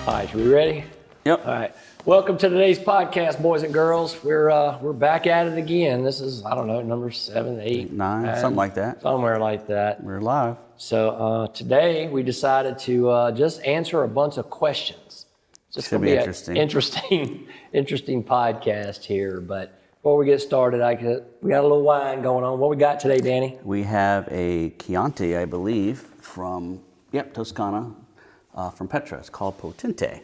All right, we ready? Yep. All right. Welcome to today's podcast, boys and girls. We're back at it again. This is, I don't know, number 7, 8, 9, something like that. Somewhere like that. We're live. So today we decided to just answer a bunch of questions. It's just Should be interesting. Interesting podcast here. But before we get started, we got a little wine going on. What we got today, Danny? We have a Chianti, I believe, from Toscana, from Petra. It's called Potente,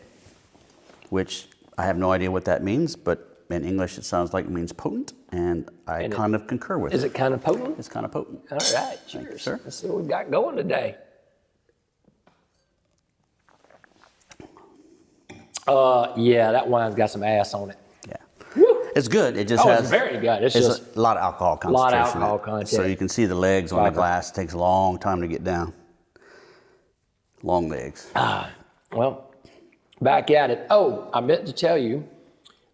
which I have no idea what that means, but in English it sounds like it means potent, and I kind of concur with it. Is it kind of potent? It's kind of potent. All right, cheers. Thank you, sir. Let's see what we've got going today. Yeah, that wine's got some ass on it. Yeah. Woo. It's good. It just has... It's very good. It's just a lot of alcohol concentration. A lot of alcohol content. So you can see the legs on the glass. It takes a long time to get down. Long legs. Well, back at it. Oh, I meant to tell you,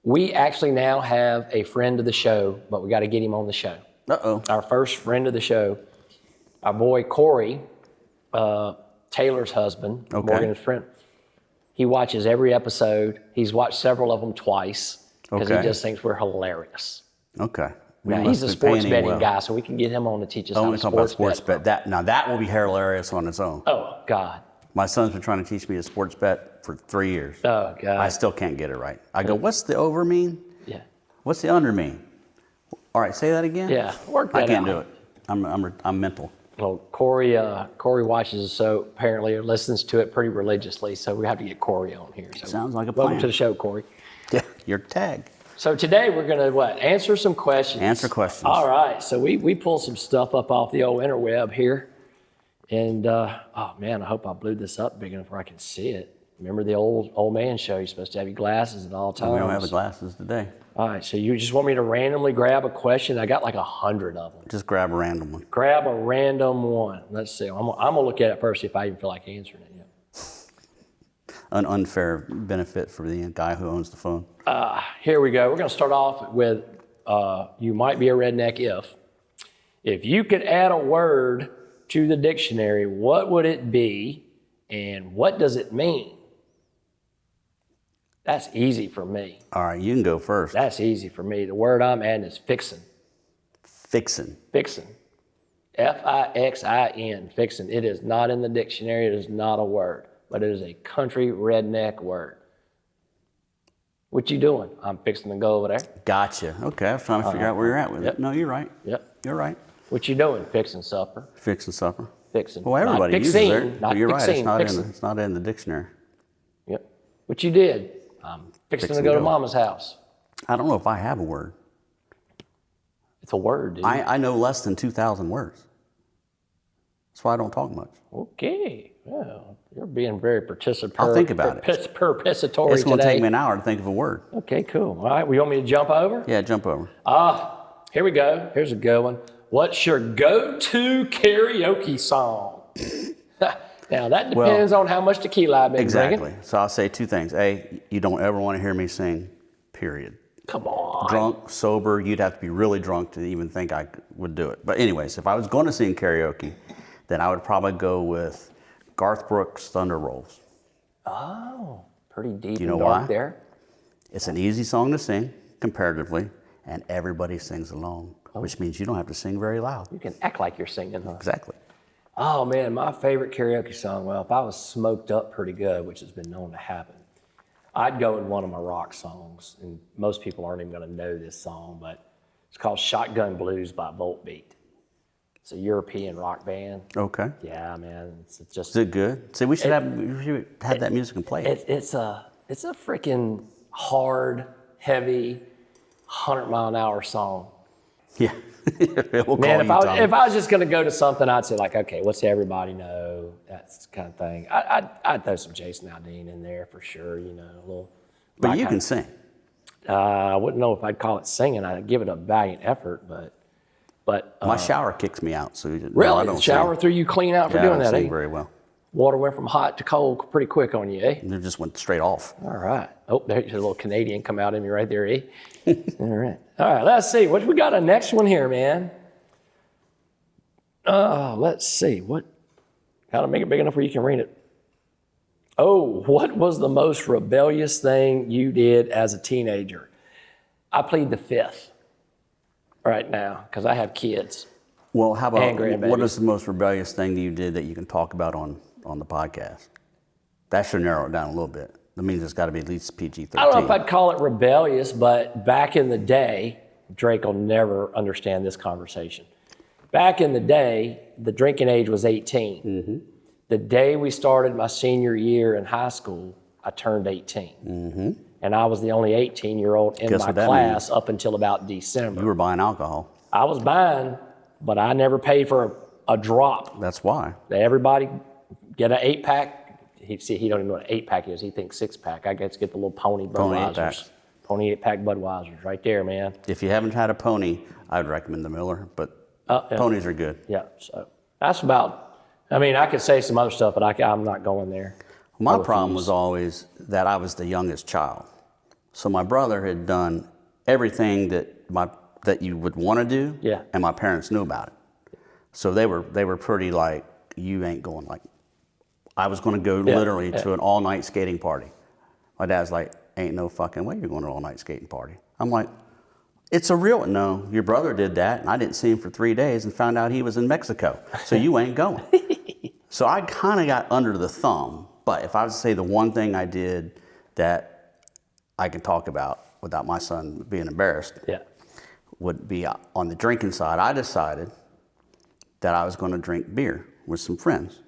we actually now have a friend of the show, but we got to get him on the show. Uh-oh. Our first friend of the show, our boy Corey, Taylor's husband, Morgan's friend. He watches every episode. He's watched several of them twice because he just thinks we're hilarious. Okay. Now, he's a sports betting guy, so we can get him on to teach us how to sports bet. That will be hilarious on its own. Oh, God. My son's been trying to teach me to sports bet for 3 years. Oh, God. I still can't get it right. I go, what's the over mean? Yeah. What's the under mean? All right, say that again? Yeah, work that out. I can't do it. I'm mental. Well, Corey watches the show, apparently, or listens to it pretty religiously, so we have to get Corey on here. So sounds like a plan. Welcome to the show, Corey. Yeah, your tag. So today we're going to, answer some questions. Answer questions. All right, so we pulled some stuff up off the old interweb here. And, oh, man, I hope I blew this up big enough where I can see it. Remember the old man show? You're supposed to have your glasses at all times. We don't have the glasses today. All right, so you just want me to randomly grab a question? I got like 100 of them. Just grab a random one. Grab a random one. Let's see. I'm going to look at it first, see if I even feel like answering it yet. An unfair benefit for the guy who owns the phone. Here we go. We're going to start off with you might be a redneck if you could add a word to the dictionary, what would it be and what does it mean? That's easy for me. All right, you can go first. That's easy for me. The word I'm adding is fixin. Fixin. Fixin. Fixin. Fixin. It is not in the dictionary. It is not a word, but it is a country redneck word. What you doing? I'm fixing to go over there. Gotcha. Okay, I was trying to figure out where you're at with it. No, you're right. Yep. You're right. What you doing? Fixing supper. Fixing supper. Fixing. Well, everybody uses it. But you're right. It's not in the dictionary. Yep. What you did? I'm fixing to go to Mama's house. I don't know if I have a word. It's a word, dude. I know less than 2,000 words. That's why I don't talk much. Okay. Well, you're being very participatory. I'll think about it. Participatory It's going to take me an hour to think of a word. Okay, cool. All right. You want me to jump over? Yeah, jump over. Here we go. Here's a good one. What's your go-to karaoke song? Now, that depends on how much tequila I've been drinking. Exactly. So I'll say two things. A, you don't ever want to hear me sing, period. Come on. Drunk, sober, you'd have to be really drunk to even think I would do it. But anyways, if I was going to sing karaoke, then I would probably go with Garth Brooks' Thunder Rolls. Oh, pretty deep and dark there. It's an easy song to sing, comparatively, and everybody sings along, which means you don't have to sing very loud. You can act like you're singing, huh? Exactly. Oh, man, my favorite karaoke song, well, if I was smoked up pretty good, which has been known to happen, I'd go with one of my rock songs, and most people aren't even going to know this song, but it's called Shotgun Blues by Volbeat. It's a European rock band. Okay. Yeah, man. It's just. Is it good? See, we should have that music and play it. It's a freaking hard, heavy, 100-mile-an-hour song. Yeah. Man, if I was just going to go to something, I'd say like, okay, what's everybody know? That's the kind of thing. I'd throw some Jason Aldean in there for sure. You know, a little. But you can sing. I wouldn't know if I'd call it singing. I'd give it a valiant effort, but my shower kicks me out. So really, no, I don't the shower threw you clean out for doing that. I don't sing very well. Water went from hot to cold pretty quick on you, eh? It just went straight off. All right. Oh, there's a little Canadian come out in me right there, eh? All right. All right, let's see. What we got a next one here, man? Let's see. How to make it big enough where you can read it. Oh, what was the most rebellious thing you did as a teenager? I plead the fifth right now because I have kids. Well, how about And grandbabies. what is the most rebellious thing that you did that you can talk about on the podcast? That should narrow it down a little bit. That means it's got to be at least PG-13. I don't know if I'd call it rebellious, but back in the day, Drake will never understand this conversation. Back in the day, the drinking age was 18. Mm-hmm. The day we started my senior year in high school, I turned 18. Mm-hmm. And I was the only 18-year-old in my class up until about December. You were buying alcohol. I was buying, but I never paid for a drop. That's why. Everybody get an 8-pack. He don't even know what an 8-pack is. He thinks 6-pack. I get to get the little pony Budweisers. Pony 8-pack Budweisers right there, man. If you haven't had a pony, I would recommend the Miller, but ponies are good. Yeah, so that's about, I mean, I could say some other stuff, but I'm not going there. My problem was always that I was the youngest child. So my brother had done everything that you would want to do, Yeah. and my parents knew about it. So they were pretty like, you ain't going. Like, I was going to go literally to an all-night skating party. My dad's like, ain't no fucking way you're going to an all-night skating party. I'm like, it's a real, no, your brother did that, and I didn't see him for 3 days and found out he was in Mexico, so you ain't going. So I kind of got under the thumb, but if I was to say the one thing I did that I can talk about without my son being embarrassed, would be on the drinking side. I decided that I was going to drink beer with some friends.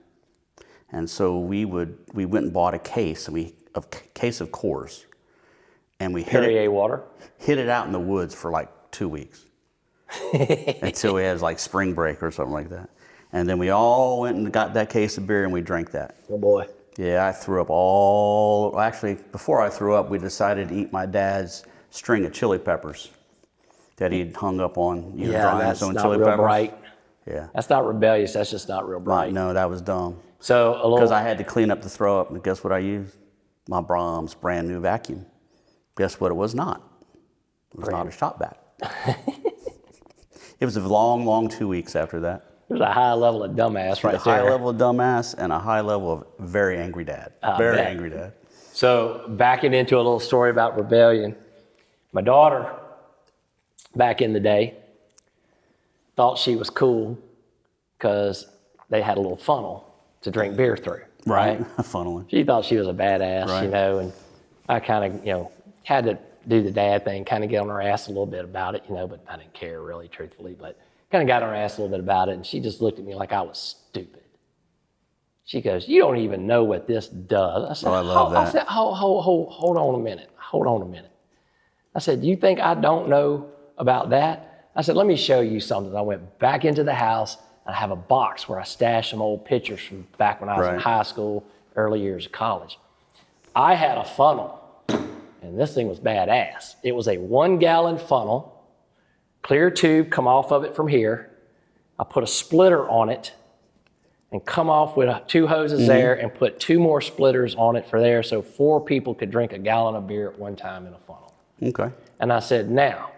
And so we went and bought a case of Coors, and we Perrier water. hid it out in the woods for like 2 weeks until we had like spring break or something like that. And then we all went and got that case of beer and we drank that. Oh boy. Yeah, I threw up actually, before I threw up, we decided to eat my dad's string of chili peppers that he'd hung up on, drying his own chili peppers. Bright. Yeah. That's not rebellious, that's just not real bright. No, that was dumb. So because I had to clean up the throw up, and guess what I used? My Brahms brand new vacuum. Guess what it was not? It was not a shop vac. It was a long, long 2 weeks after that. There's a high level of dumbass right there. A high level of dumbass and a high level of very angry dad. Very angry dad. So backing into a little story about rebellion, my daughter, back in the day, thought she was cool because they had a little funnel to drink beer through. Right? Funneling. She thought she was a badass, and I kind of, had to do the dad thing, kind of get on her ass a little bit about it, but I didn't care really, truthfully, but kind of got on her ass a little bit about it, and she just looked at me like I was stupid. She goes, you don't even know what this does. I said, I love that. I said, hold on a minute. Hold on a minute. I said, you think I don't know about that? I said, let me show you something. I went back into the house, and I have a box where I stashed some old pictures from back when I was in high school, early years of college. I had a funnel, and this thing was badass. It was a 1-gallon funnel, clear tube, come off of it from here. I put a splitter on it and come off with 2 hoses there and put 2 more splitters on it for there so 4 people could drink a gallon of beer at one time in a funnel. Okay. And I said, now,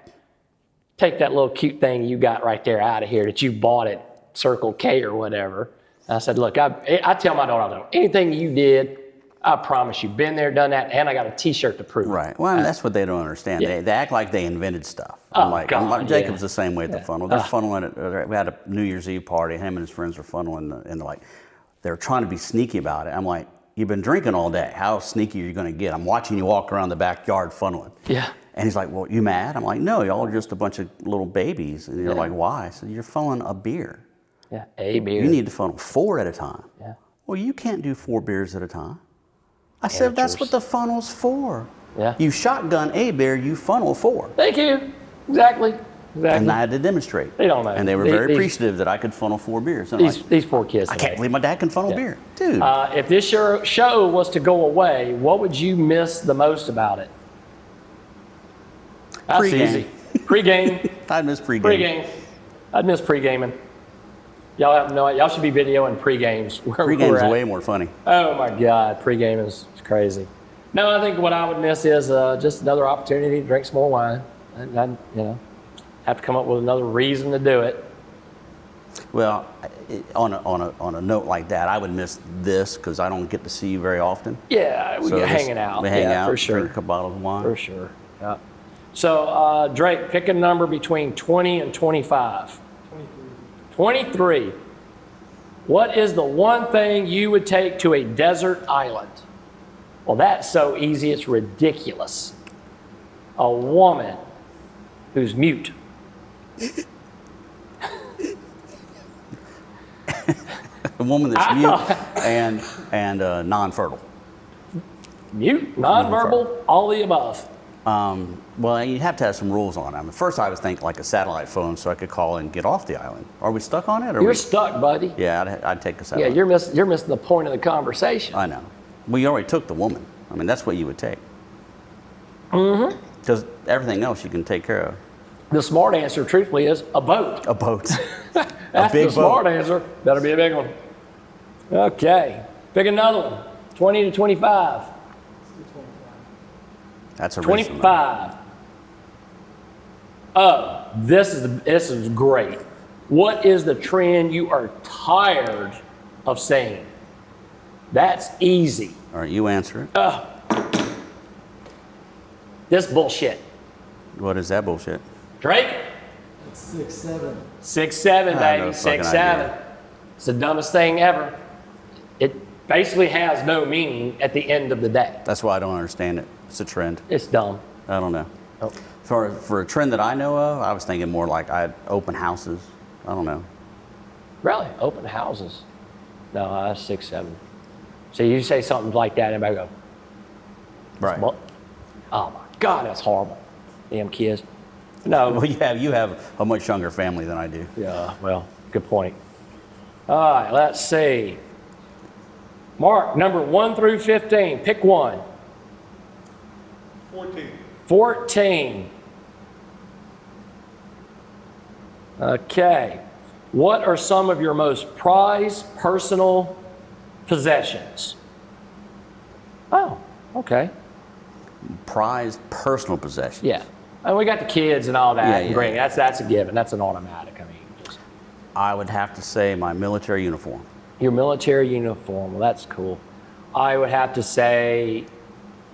take that little cute thing you got right there out of here that you bought at Circle K or whatever. And I said, look, I tell my daughter, anything you did, I promise you, been there, done that, and I got a T-shirt to prove it. Right. Well, that's what they don't understand. Yeah. They act like they invented stuff. Jacob's the same way at the funnel. They're funneling it. We had a New Year's Eve party. Him and his friends were funneling, and they're trying to be sneaky about it. I'm like, you've been drinking all day. How sneaky are you going to get? I'm watching you walk around the backyard funneling. Yeah. And he's like, well, you mad? I'm like, no, y'all are just a bunch of little babies. And you're like, why? I said, you're funneling a beer. Yeah, a beer. You need to funnel 4 at a time. Yeah. Well, you can't do 4 beers at a time. I said, that's what the funnel's for. Yeah. You shotgun a beer, you funnel 4. Thank you. Exactly. And I had to demonstrate. They don't know. And they were very appreciative that I could funnel 4 beers. And these poor kids. I can't believe my dad can funnel beer. Dude. If this show was to go away, what would you miss the most about it? That's easy. Pre-game. I'd miss pre-game. Pre-game. I'd miss pre-gaming. Y'all have no idea. Y'all should be videoing pre-games. Pre-game's way more funny. Oh my God, pre-game is crazy. No, I think what I would miss is just another opportunity to drink some more wine. And I'd, have to come up with another reason to do it. Well, on a note like that, I would miss this because I don't get to see you very often. Yeah, we So get this- hanging out. We hang yeah, out, for sure. drink a couple bottles of wine. For sure. Yeah. So, Drake, pick a number between 20 and 25. 23. What is the one thing you would take to a desert island? Well, that's so easy, it's ridiculous. A woman who's mute. A woman that's mute and non-fertile. Mute, nonverbal, all the above. Well, you have to have some rules on it. I mean, first, I was thinking like a satellite phone, so I could call and get off the island. Are we stuck on it? Or You're stuck, buddy. Yeah, I'd take a Yeah, satellite. you're missing the point of the conversation. I know. Well, you already took the woman. I mean, that's what you would take. Mm-hmm. Because everything else you can take care of. The smart answer, truthfully, is a boat. A boat. That's big the smart boat. answer. Better be a big one. Okay. Pick another one. 20 to 25. That's a reasonable. 25. Oh, this is great. What is the trend you are tired of seeing? That's easy. All right, you answer it. This bullshit. What is that bullshit? Drake? It's 6'7". 6'7", I have no baby. fucking 6'7". idea. It's the dumbest thing ever. It basically has no meaning at the end of the day. That's why I don't understand it. It's a trend. It's dumb. I don't know. Oh. For a trend that I know of, I was thinking more like I'd open houses. I don't know. Really? Open houses? No, that's 6'7". So you say something like that, and everybody go, Right. "What? Oh my God, that's horrible. Damn kids." No. Well, you have a much younger family than I do. Yeah, well, good point. All right, let's see. Mark, number 1 through 15, pick one. 14. 14. Okay. What are some of your most prized personal possessions? Oh, okay. Prized personal possession. Yeah. And we got the kids and all that. Yeah, and yeah, great. yeah. That's a given. That's an automatic. I mean, just I would have to say my military uniform. your military uniform. Well, that's cool. I would have to say,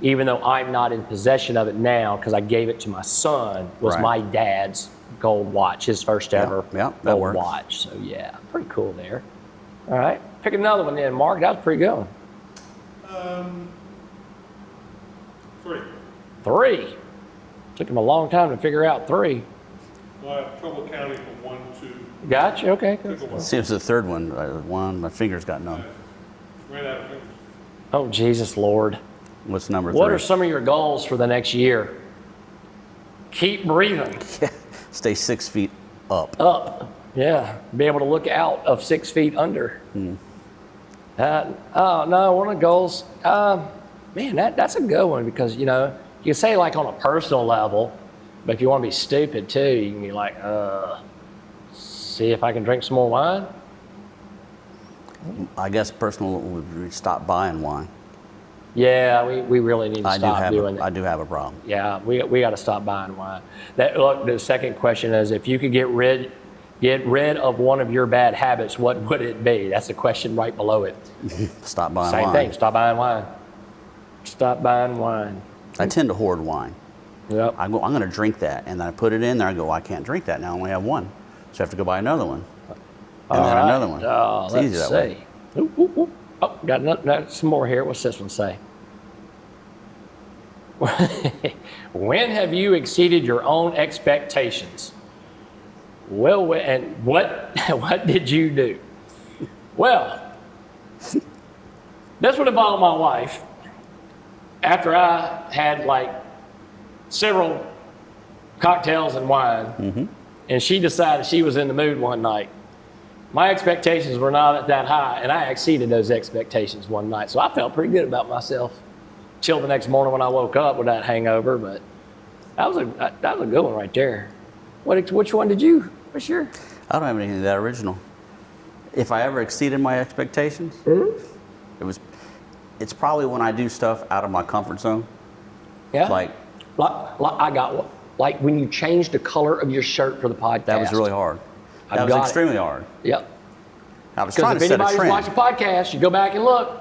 even though I'm not in possession of it now because I gave it to my son, was Right. my dad's gold watch, his first ever yeah, that gold works. watch. So yeah, pretty cool there. All right, pick another one then, Mark. That was pretty good one. 3. 3. Took him a long time to figure out 3. Well, I have trouble counting from 1 to Gotcha. Okay. Good. pick a one. See, it was the third one. My fingers got numb. Ran out of fingers. Oh Jesus Lord. What's number 3? What are some of your goals for the next year? Keep breathing. Stay 6 feet up. Up. Yeah. Be able to look out of 6 feet under. Oh, no, one of the goals, man, that's a good one because, you know, you can say like on a personal level, but if you want to be stupid too, you can be like, see if I can drink some more wine. I guess personal would stop buying wine. Yeah, we really need to I stop doing I that. do have a problem. Yeah, we got to stop buying wine. Look, the second question is, if you could get rid of one of your bad habits, what would it be? That's the question right below it. Stop buying Same wine. thing. Stop buying wine. Stop buying wine. I tend to hoard wine. Yep. I go, I'm going to drink that, and then I put it in there. I go, I can't drink that now. I only have one, so I have to go buy another one, and then another one. Oh, It's let's easy that see. way. Ooh, ooh, ooh. Oh, got some more here. What's this one say? When have you exceeded your own expectations? Well, and what did you do? Well, this would involve my wife. After I had like several cocktails and wine, and she decided she was in the mood one night. My expectations were not that high, and I exceeded those expectations one night. So I felt pretty good about myself. Chill the next morning when I woke up with that hangover, but that was a good one right there. Which one did you? What's your? I don't have anything that original. If I ever exceeded my expectations, it's probably when I do stuff out of my comfort zone. Yeah. Like I got one. Like when you changed the color of your shirt for the podcast. that was really hard. I That was got it. extremely hard. Yep. I was Because trying if to set a anybody's trend. watching podcasts, you go back and look.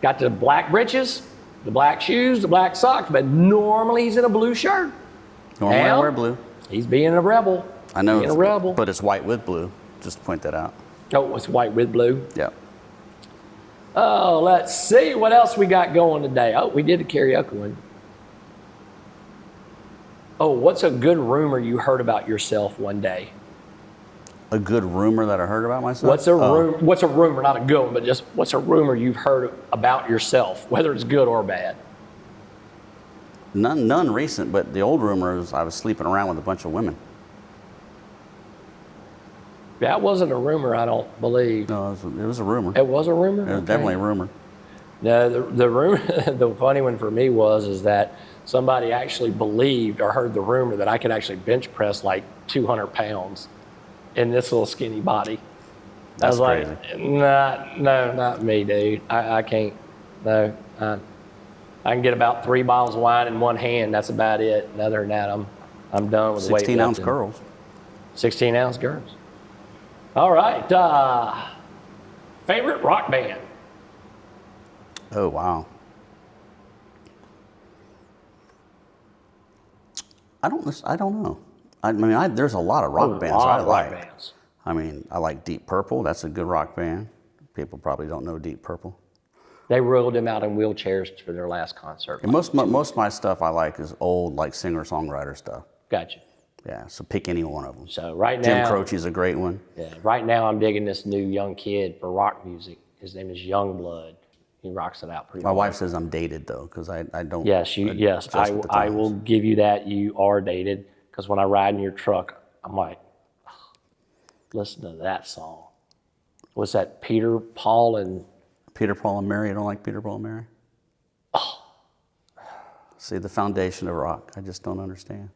Got the black breeches, the black shoes, the black socks, but normally he's in a blue shirt. Normally I Now, wear blue. He's being a rebel. I know, Being a rebel. but it's white with blue. Just to point that out. Oh, it's white with blue. Yeah. Oh, let's see what else we got going today. Oh, we did a karaoke one. Oh, what's a good rumor you heard about yourself one day? A good rumor that I heard about myself? What's a rumor, not a good one, but just what's a rumor you've heard about yourself, whether it's good or bad? None recent, but the old rumor is I was sleeping around with a bunch of women. That wasn't a rumor, I don't believe. No, it was a rumor. It was a rumor? It was Okay. definitely a rumor. No, the rumor, the funny one for me is that somebody actually believed or heard the rumor that I could actually bench press like 200 pounds in this little skinny body. That's I was crazy. like, not me, dude. I can't. No, I can get about 3 bottles of wine in one hand. That's about it. And other than that, I'm done with 16-ounce weightlifting. curls. 16-ounce girls. All right. Favorite rock band? Oh, wow. I don't know. I mean, there's a lot of rock bands I like. Rock bands. I mean, I like Deep Purple. That's a good rock band. People probably don't know Deep Purple. They rolled him out in wheelchairs for their last concert. And most of my stuff I like is old, like singer-songwriter stuff. Gotcha. Yeah, so pick any one of them. So right Jim now, Croce's a great one. yeah, right now I'm digging this new young kid for rock music. His name is Youngblood. He rocks it out pretty My well. wife says I'm dated though, because I don't. Yes, adjust with the I will times. give you that. You are dated because when I ride in your truck, I'm like, listen to that song. What's that? Peter, Paul, and Peter, Paul, and Mary. I don't like Peter, Paul, and Mary. Oh. See, the foundation of rock. I just don't understand.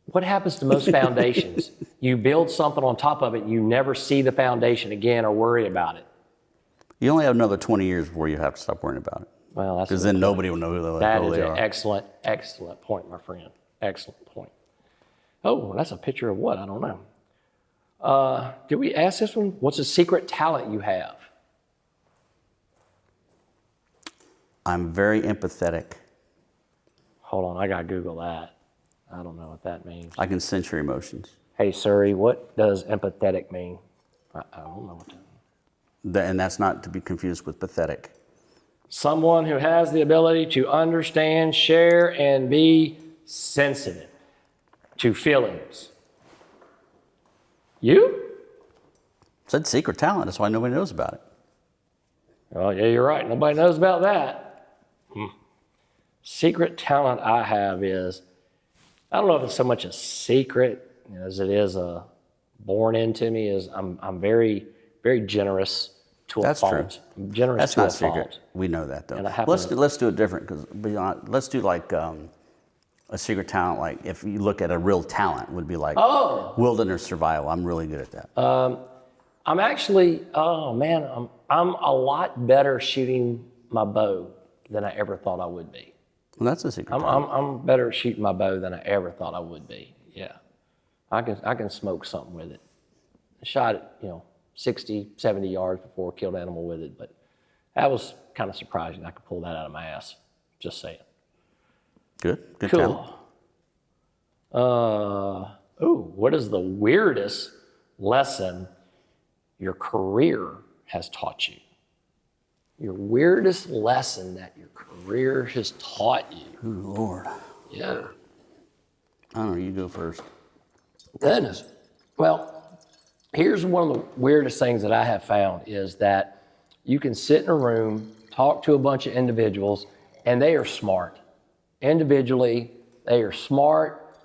what happens to most foundations? You build something on top of it, you never see the foundation again or worry about it. You only have another 20 years before you have to stop worrying about it. Well, that's Because then nobody will know who the that hell is they an are. excellent, excellent point, my friend. Excellent point. Oh, that's a picture of what? I don't know. Did we ask this one? What's a secret talent you have? I'm very empathetic. Hold on, I gotta Google that. I don't know what that means. I can sense your emotions. Hey Siri, what does empathetic mean? I don't know what that means. And that's not to be confused with pathetic. Someone who has the ability to understand, share, and be sensitive to feelings. You? Said secret talent. That's why nobody knows about it. Oh, yeah, you're right. Nobody knows about that. Secret talent I have is, I don't know if it's so much a secret as it is a born into me, is I'm very, very generous to That's a true. fault. I'm generous That's to not a secret. fault. We know that though. And I happen to- Let's do it different because let's do like a secret talent. Like if you look at a real talent, would be like wilderness survival. I'm really good at that. I'm actually, I'm a lot better shooting my bow than I ever thought I would be. Well, that's a secret talent. I'm better at shooting my bow than I ever thought I would be. Yeah, I can smoke something with it. I shot it, 60, 70 yards before I killed an animal with it, but that was kind of surprising. I could pull that out of my ass. Just saying. Good talent. Cool. What is the weirdest lesson your career has taught you? Your weirdest lesson that your career has taught you. Ooh, Lord. Yeah. I don't know. You go first. Goodness. Well, here's one of the weirdest things that I have found is that you can sit in a room, talk to a bunch of individuals, and they are smart. Individually, they are smart,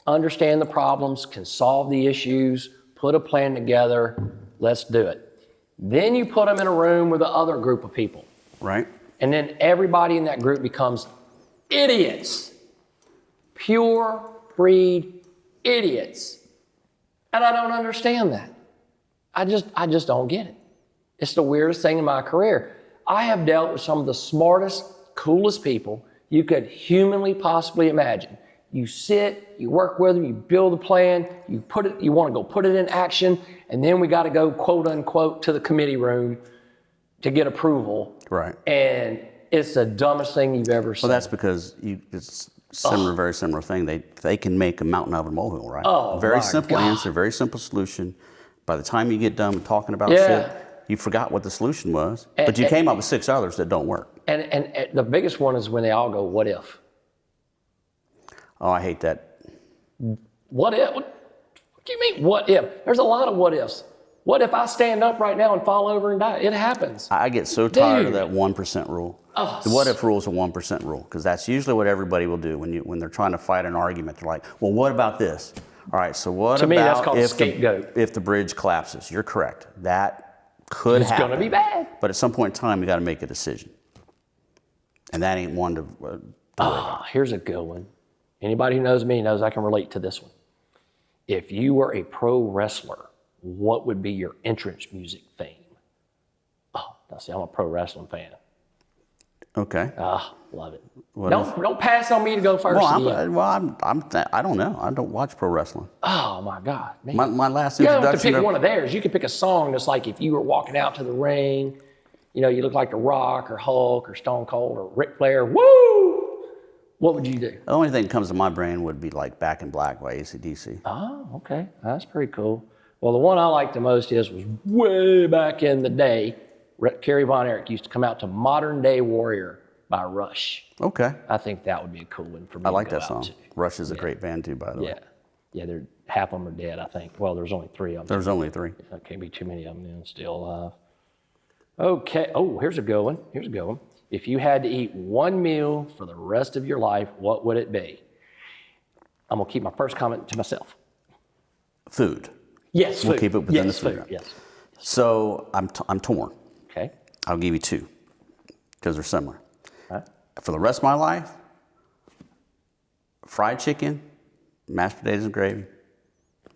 understand the problems, can solve the issues, put a plan together, let's do it. Then you put them in a room with the other group of people. Right? And then everybody in that group becomes idiots. Pure breed idiots. And I don't understand that. I just don't get it. It's the weirdest thing in my career. I have dealt with some of the smartest, coolest people you could humanly possibly imagine. You sit, you work with them, you build a plan, you want to go put it in action, and then we got to go quote unquote to the committee room to get approval. Right. And it's the dumbest thing you've ever seen. Well, that's because it's similar, very similar thing. They can make a mountain out of a molehill, right? Oh, very my simple God. answer, very simple solution. By the time you get done talking about Yeah. shit, you forgot what the solution was, but you came up with 6 others that don't work. And the biggest one is when they all go, what if? Oh, I hate that. What if? What do you mean, what if? There's a lot of what ifs. What if I stand up right now and fall over and die? It happens. I get so tired of Dude. that 1% rule. Oh, The what if rule is a 1% rule, because that's usually what everybody will do when they're trying to fight an argument. They're like, well, what about this? All right, so what To me, that's about called scapegoat. if the bridge collapses? You're correct. That could It's happen. going to be bad. But at some point in time, you got to make a decision. And that ain't one to worry about. Here's a good one. Anybody who knows me knows I can relate to this one. If you were a pro wrestler, what would be your entrance music theme? Oh, now see, I'm a pro wrestling fan. Okay. Love it. What Don't pass on me to go first. I don't know. I don't watch pro wrestling. Oh my God, man. My last You don't have to introduction. pick one of theirs. You could pick a song that's like if you were walking out to the ring, you know, you look like The Rock or Hulk or Stone Cold or Ric Flair. Woo! What would you do? The only thing that comes to my brain would be like Back in Black by AC/DC. Oh, okay. That's pretty cool. Well, the one I liked the most was way back in the day. Kerry Von Erich used to come out to Modern Day Warrior by Rush. Okay. I think that would be a cool one for me I like to go that out song. to. Rush is a great band too, by the way. Yeah. Yeah, half of them are dead, I think. Well, there's only 3 of them. There's only 3. There can't be too many of them then still alive. Okay. Oh, here's a good one. If you had to eat one meal for the rest of your life, what would it be? I'm going to keep my first comment to myself. Food. Yes, We'll food. keep it within yes, the food. Yes. So I'm torn. Okay. I'll give you 2 because they're similar. All right. For the rest of my life, fried chicken, mashed potatoes and gravy,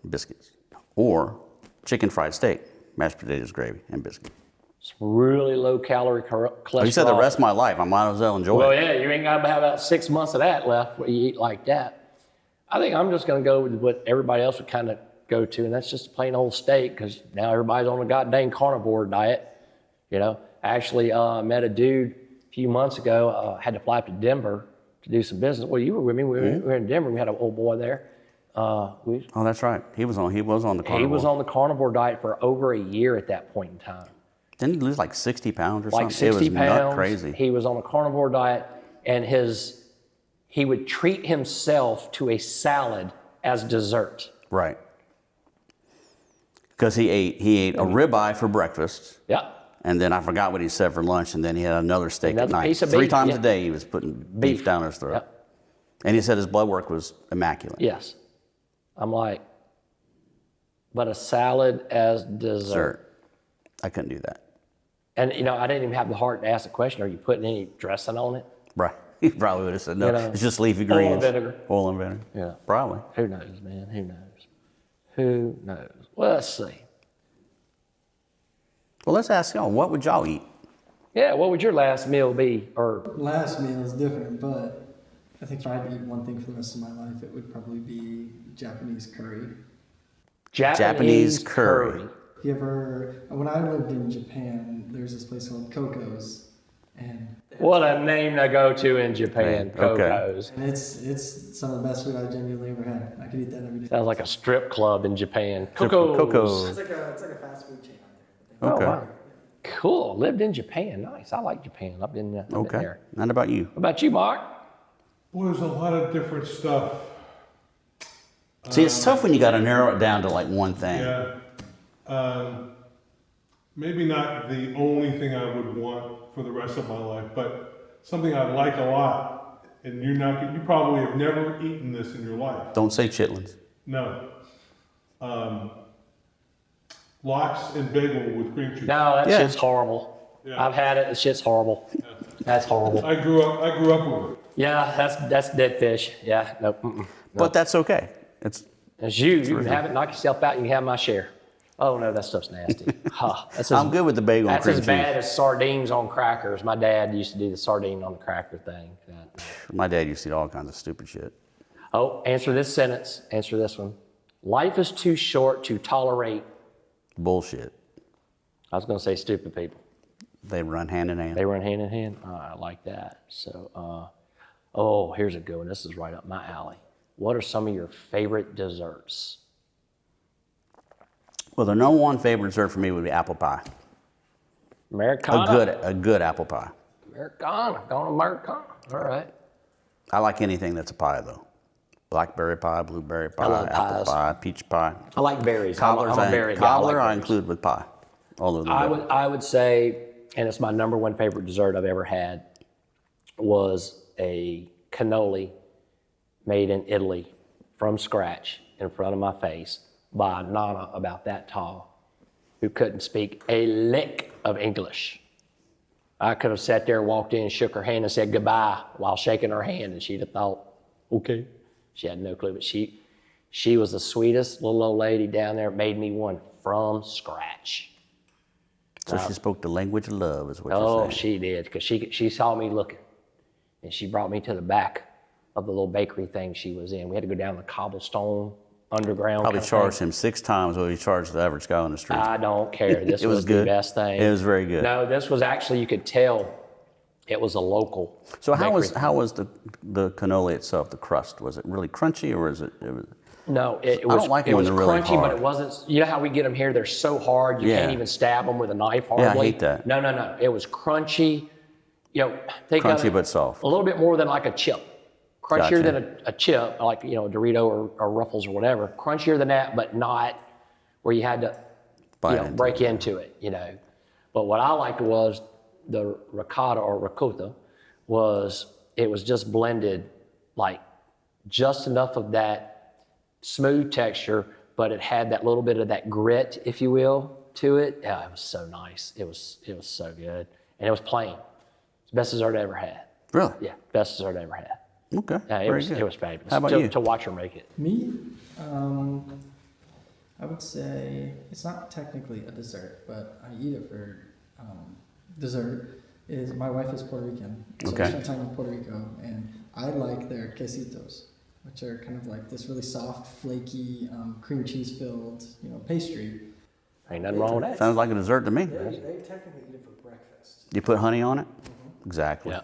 biscuits. Or chicken fried steak, mashed potatoes, gravy, and biscuits. It's really low calorie cholesterol. Oh, you said the rest of my life. I might as well enjoy Well, it. yeah, you ain't got to have about 6 months of that left when you eat like that. I think I'm just going to go with what everybody else would kind of go to, and that's just a plain old steak because now everybody's on a goddamn carnivore diet. You know, I actually met a dude a few months ago, had to fly up to Denver to do some business. Well, you were with me. We were in Denver. We had an old boy there. Oh, that's right. He was on the carnivore. He was on the carnivore diet for over a year at that point in time. Didn't he lose like 60 pounds or Like something? 60 It was pounds. nut crazy. He was on a carnivore diet, and he would treat himself to a salad as dessert. Right. Because he ate a ribeye for breakfast. Yeah. And then I forgot what he said for lunch, and then he had another steak Another at night. piece of 3 beef, times yeah. a day he was putting beef down his throat. Yep. And he said his blood work was immaculate. Yes. I'm like, but a salad as dessert. Dessert. I couldn't do that. And, you know, I didn't even have the heart to ask the question, are you putting any dressing on it? Right. He probably would have said no. You know, It's just leafy oil and greens. vinegar. Oil and vinegar. Yeah. Probably. Who knows, man? Who knows? Who knows? Well, let's see. Well, let's ask y'all, what would y'all eat? Yeah, what would your last meal be? Or Last meal is different, but I think if I had to eat one thing for the rest of my life, it would probably be Japanese curry. Japanese curry. You ever, when I lived in Japan, there's this place called Coco's, and What a name to go to in Japan, Man, okay. Coco's. and it's some of the best food I genuinely ever had. I could eat that every day. Sounds like a strip club in Japan. Coco's. Coco's. It's like a fast food chain out there. Oh, Okay. wow. Cool. Lived in Japan. Nice. I like Japan. I've been Okay. there. And about you? What about you, Mark? Well, there's a lot of different stuff. See, it's tough when you got to narrow it down to like one thing. Yeah. Maybe not the only thing I would want for the rest of my life, but something I like a lot. And you probably have never eaten this in your life. Don't say chitlins. No. Lox and bagel with cream cheese. No, that Yeah. shit's horrible. Yeah. I've had it. The shit's horrible. That's horrible. I grew up with it. Yeah, that's dead fish. Yeah, nope. Mm-mm. But that's okay. It's You can have it, knock yourself out, you can have my share. Oh no, that stuff's nasty. Huh, that's I'm good with the bagel and That's cream as cheese. bad as sardines on crackers. My dad used to do the sardine on the cracker thing. My dad used to eat all kinds of stupid shit. Oh, answer this sentence. Answer this one. Life is too short to tolerate. Bullshit. I was going to say stupid people. They run hand in hand. They run hand in hand. I like that. So, oh, here's a good one. This is right up my alley. What are some of your favorite desserts? Well, the number one favorite dessert for me would be apple pie. Americana. A good apple pie. Americana. Going Americana. All right. I like anything that's a pie, though. Blackberry pie, blueberry pie, love apple pies. pie, peach pie. I like berries. Cobblers, I'm a berry guy. cobbler I I like berries. include with pie. All of them. I would say, and it's my number one favorite dessert I've ever had, was a cannoli made in Italy from scratch in front of my face by a nana about that tall who couldn't speak a lick of English. I could have sat there, walked in, shook her hand and said goodbye while shaking her hand, and she'd have thought, okay. She had no clue, but she was the sweetest little old lady down there, made me one from scratch. So she spoke the language of love, is what you're Oh, saying. she did, because she saw me looking, and she brought me to the back of the little bakery thing she was in. We had to go down the cobblestone underground. Probably kind of charged thing. him 6 times what he charged the average guy on the street. I don't care. This It was was good. the best thing. It was very good. No, this was actually, you could tell it was a local. So how bakery. was the cannoli itself? The crust, was it really crunchy, or is it? No, it I was. don't like it it when was they're really crunchy, but hard. it wasn't. You know how we get them here? They're so hard you Yeah. can't even stab them with a knife. Yeah, I Hardly. hate that. No. It was crunchy. You know, think of Crunchy it but soft. a little bit more than like a chip. Crunchier Gotcha. than a chip, like a Dorito or Ruffles or whatever. Crunchier than that, but not where you had to Bite into break into it. But what I liked was the ricotta or ricotta it was just blended like just enough of that smooth texture, but it had that little bit of that grit, if you will, to it. Yeah, it was so nice. It was so good, and it was plain. It's the best dessert I ever had. Really? Yeah, best dessert I ever had. Okay. Yeah, Very good. it was fabulous. How about to, you? to watch her make it. Me, I would say it's not technically a dessert, but I eat it for dessert. Is my wife is Puerto Rican, so Okay. I spent time in Puerto Rico, and I like their quesitos, which are kind of like this really soft, flaky, cream cheese filled, pastry. Ain't nothing wrong with that. Sounds like a dessert to me. They technically eat it for breakfast. You put honey on it? Exactly. Yeah.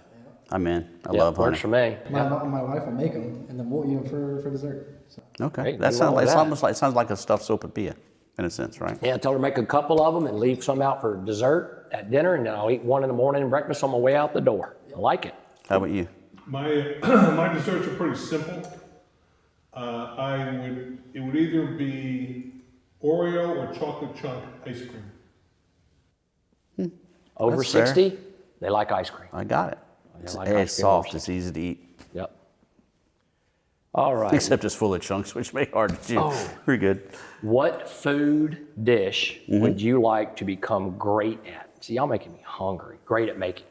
I'm in. I Yeah, love honey. works for me. My wife will make them, and then we'll eat them for dessert. So. Okay. Hey, That nothing sounds wrong like with it's that. almost like it sounds like a stuffed sopapilla, in a sense, right? Yeah, I told her to make a couple of them and leave some out for dessert at dinner, and then I'll eat one in the morning and breakfast on my way out the door. I like it. How about you? My my desserts are pretty simple. It would either be Oreo or chocolate chunk ice cream. Over That's fair. 60, they like ice cream. I got it. I like It's ice cream soft. over It's easy to eat. Yep. All right. Except it's full of chunks, which make it hard to chew. Oh. Pretty good. What food dish Mm-hmm. would you like to become great at? See, y'all making me hungry. Great at making.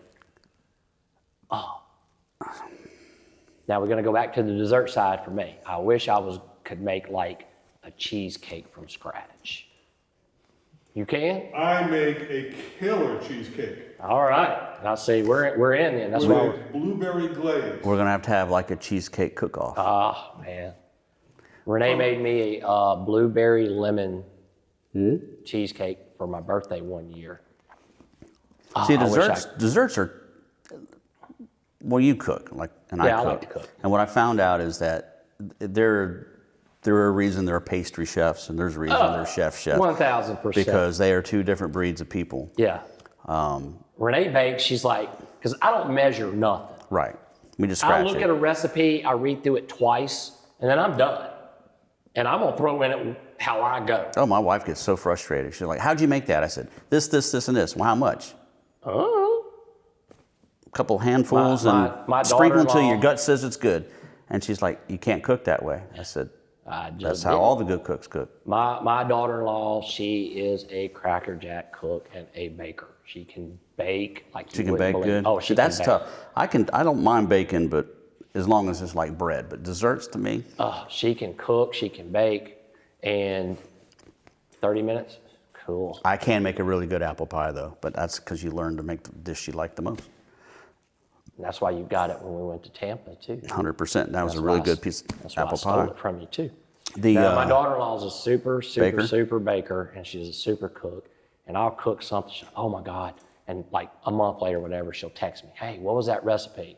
Oh. Now we're going to go back to the dessert side for me. I wish I could make like a cheesecake from scratch. You can? I make a killer cheesecake All right. Now see, we're in then. That's with why a we're. blueberry glaze. We're gonna have to have like a cheesecake cook-off. Ah, man. Renee made me a blueberry lemon cheesecake for my birthday one year. See, I wish desserts are. Well, you cook, and I Yeah, I cook. like to cook. And what I found out is that there are a reason there are pastry chefs, and there's a reason there are chefs. 1,000%. Because they are two different breeds of people. Yeah. Renee bakes, she's like, because I don't measure nothing. Right. We just I scratch look it. at a recipe, I read through it twice, and then I'm done. And I'm going to throw in it how I go. Oh, my wife gets so frustrated. She's like, "How'd you make that?" I said, "This, and this." Well, how much? Oh. A couple handfuls My and sprinkle until daughter-in-law- your gut says it's good. And she's like, "You can't cook that way." I said, I just "That's how did. all the good cooks cook." My daughter-in-law, she is a Cracker Jack cook and a baker. She can bake like She you can wouldn't bake believe. good. Oh, she That's can bake. tough. I don't mind baking, but as long as it's like bread. But desserts to me, She can cook, she can bake, and 30 minutes, cool. I can make a really good apple pie though. But that's because you learn to make the dish you like the most. And that's why you got it when we went to Tampa too. 100%. That was a That's really why good piece That's of why apple I stole pie. it from you too. The Now, my daughter-in-law is a super Baker? baker, and she's a super cook. And I'll cook something. Oh my God! And like a month later, whatever, she'll text me, "Hey, what was that recipe?"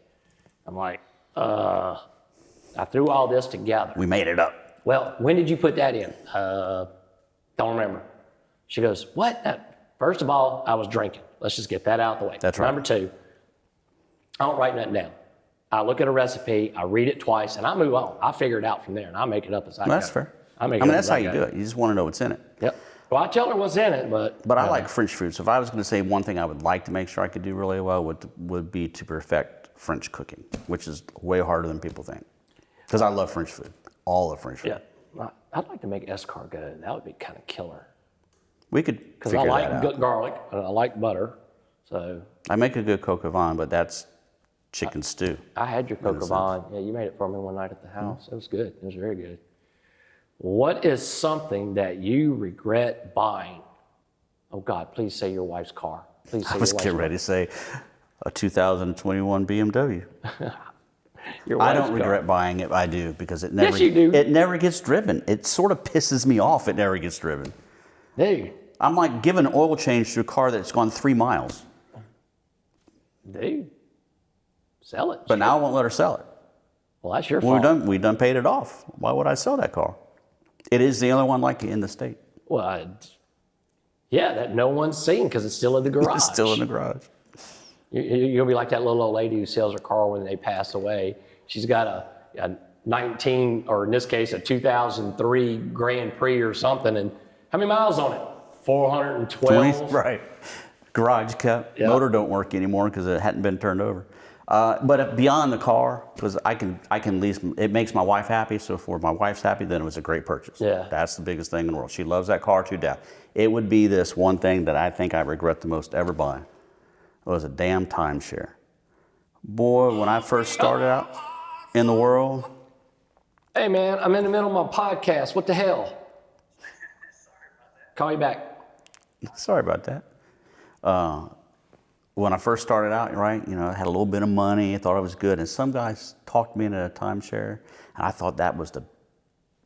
I'm like, I threw all this together. we made it up. Well, when did you put that in? Don't remember. She goes, what? First of all, I was drinking. Let's just get that out of the way. That's right. Number two, I don't write nothing down. I look at a recipe, I read it twice, and I move on. I figure it out from there, and I make it up as I go. That's fair. I mean, that's how you do it. You just want to know what's in it. Yep. Well, I tell her what's in it, but... But I like French food. So if I was going to say one thing I would like to make sure I could do really well would be to perfect French cooking, which is way harder than people think. Because I love French food. All of French food. Yeah. I'd like to make escargot. That would be kind of killer. We could Because figure I that out. like garlic, and I like butter, so... I make a good coq au vin, but that's chicken stew. I had your coq au vin. Yeah, you made it for me one night at the house. It was good. It was very good. What is something that you regret buying? Oh God, please say your wife's car. Please say I was your wife's getting ready to say a 2021 BMW. Your I wife's don't car. regret buying it. I do because it never. Yes, you do. It never gets driven. It sort of pisses me off. It never gets driven. Dude, I'm like giving an oil change to a car that's gone 3 miles, sell it. but now I won't let her sell it. Well, that's your Well, fault. we done paid it off. Why would I sell that car? It is the only one like it in the state. Well, yeah, that no one's seen because it's still in the garage. It's still in the garage. You're gonna be like that little old lady who sells her car when they pass away. She's got a 19, or in this case, a 2003 Grand Prix or something, and how many miles on it? 412. Right. Garage kept. Yeah. Motor don't work anymore because it hadn't been turned over. But beyond the car, because I can lease, it makes my wife happy. So if my wife's happy, then it was a great purchase. Yeah. That's the biggest thing in the world. She loves that car to death. It would be this one thing that I think I regret the most ever buying. It was a damn timeshare. Boy, when I first started out in the world. Hey man, I'm in the middle of my podcast. What the hell? Call you back. Sorry about that. When I first started out, right, I had a little bit of money, I thought it was good, and some guys talked me into a timeshare, and I thought that was the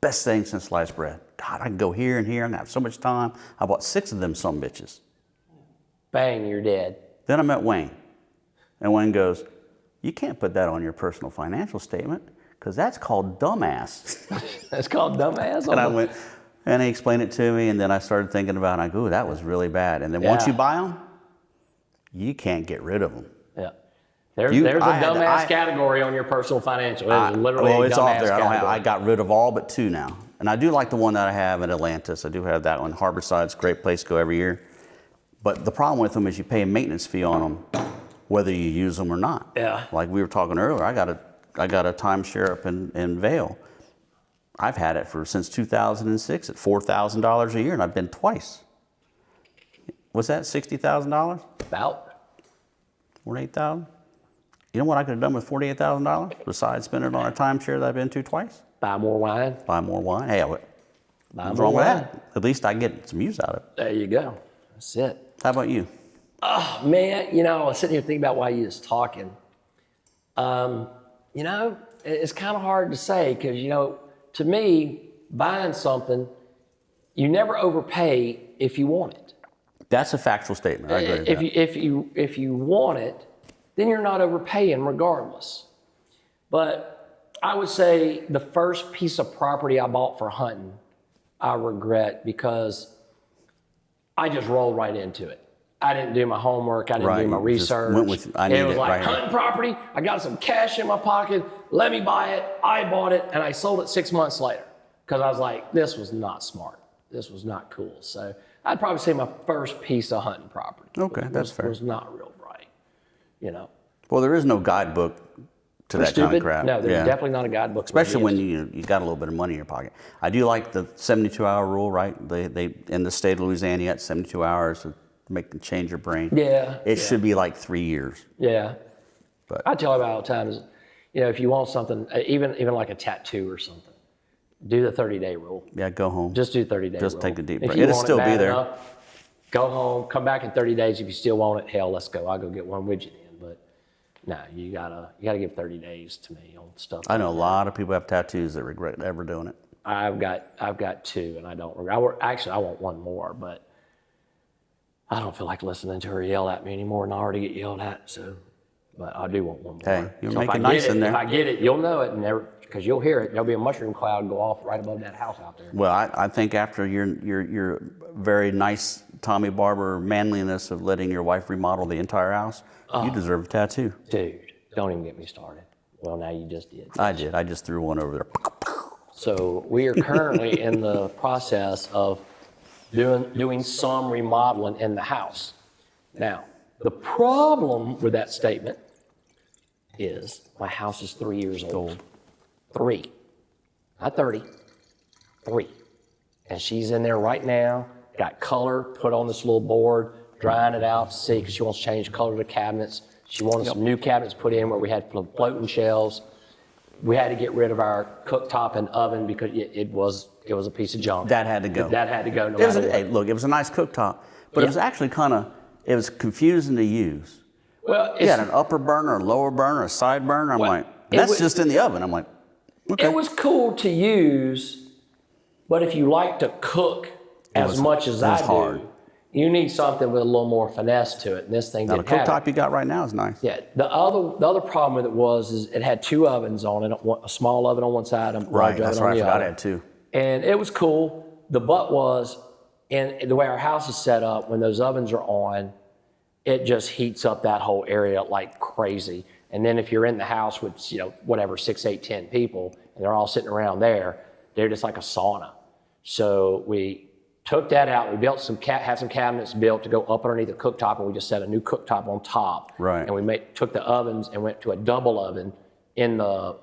best thing since sliced bread. God, I can go here and here, and I have so much time. I bought 6 of them some bitches. Bang, you're dead. Then I met Wayne, and Wayne goes, you can't put that on your personal financial statement, because that's called dumbass. That's called dumbass. And I went, and he explained it to me, and then I started thinking about it, and I go, ooh, that was really bad. And then once Yeah. you buy them, you can't get rid of them. Yeah. There's a I had to- dumbass category on your personal financial. It is literally a it's off dumbass there. category. I got rid of all but 2 now. And I do like the one that I have in Atlantis. I do have that one. Harborside's a great place to go every year. But the problem with them is you pay a maintenance fee on them, whether you use them or not. Yeah. Like we were talking earlier, I got a timeshare up in Vail. I've had it since 2006 at $4,000 a year, and I've been twice. What's that, $60,000? About. 48,000? You know what I could have done with $48,000 besides spending it on a timeshare that I've been to twice? Buy more wine. Buy more wine. Hey, Buy what's more wrong with wine. that? At least I get some use out of it. There you go. That's it. How about you? Oh, man, I was sitting here thinking about why you was talking. It's kind of hard to say because, to me, buying something, you never overpay if you want it. That's a factual statement. I agree with that. If you want it, then you're not overpaying regardless. But I would say the first piece of property I bought for hunting, I regret because I just rolled right into it. I didn't do my homework. I didn't Right, do my you just research. went with, I need it was it like right here. hunting property. I got some cash in my pocket. Let me buy it. I bought it, and I sold it 6 months later because I was like, this was not smart. This was not cool. So I'd probably say my first piece of hunting property. Okay, that's fair. Was not real bright. Well, there is no guidebook to that kind of crap. No, there's Yeah. definitely not a guidebook. Especially when you got a little bit of money in your pocket. I do like the 72-hour rule, right? They in the state of Louisiana, you got 72 hours to change your brain. Yeah. It should be like 3 years. Yeah. But I tell everybody all the time is, if you want something, even like a tattoo or something, do the 30-day rule. yeah, go home. Just do 30-day rule. Just take the deep If breath. you It'll want still it be bad there. enough, go home, come back in 30 days. If you still want it, hell, let's go. I'll go get one with you then. No, you gotta give 30 days to me on stuff. I know a lot of people have tattoos that regret ever doing it. I've got 2, and I don't regret. Actually, I want 1 more, but I don't feel like listening to her yell at me anymore, and I already get yelled at. So, but I do want 1 more. Hey, you're So if making I get nice it, in there. If I get it, you'll know it, and because you'll hear it. There'll be a mushroom cloud go off right above that house out there. Well, I think after your very nice Tommy Barber manliness of letting your wife remodel the entire house, you deserve a tattoo. Dude, don't even get me started. Well, now you just did. I did. I just threw one over there. So we are currently in the process of doing some remodeling in the house. Now, the problem with that statement is my house is 3 years old. 3, not 30, 3. And she's in there right now, got color put on this little board, drying it out to see, because she wants to change color of the cabinets. She wanted some new cabinets put in where we had floating shelves. We had to get rid of our cooktop and oven because it was a piece of junk. That had to go. That had to go. No It was matter what. hey, look, it was a nice cooktop, but it was actually it was confusing to use. Well, You had an upper burner, a lower burner, a side burner. I'm like, it that's was- just in the oven. I'm like, okay. It was cool to use, but if you like to cook as much as I do, hard. you need something with a little more finesse to it. And this thing Now the didn't have it. cooktop you got right now is nice. Yeah. The other problem with it is it had 2 ovens on it, a small oven on one side, a large Right, oven that's on right. I the forgot other. I had 2. And it was cool. The butt was, and the way our house is set up, when those ovens are on, it just heats up that whole area like crazy. And then if you're in the house with, 6, 8, 10 people, and they're all sitting around there, they're just like a sauna. So we took that out. We built had some cabinets built to go up underneath the cooktop, and we just set a new cooktop on top. Right. And we took the ovens and went to a double oven in the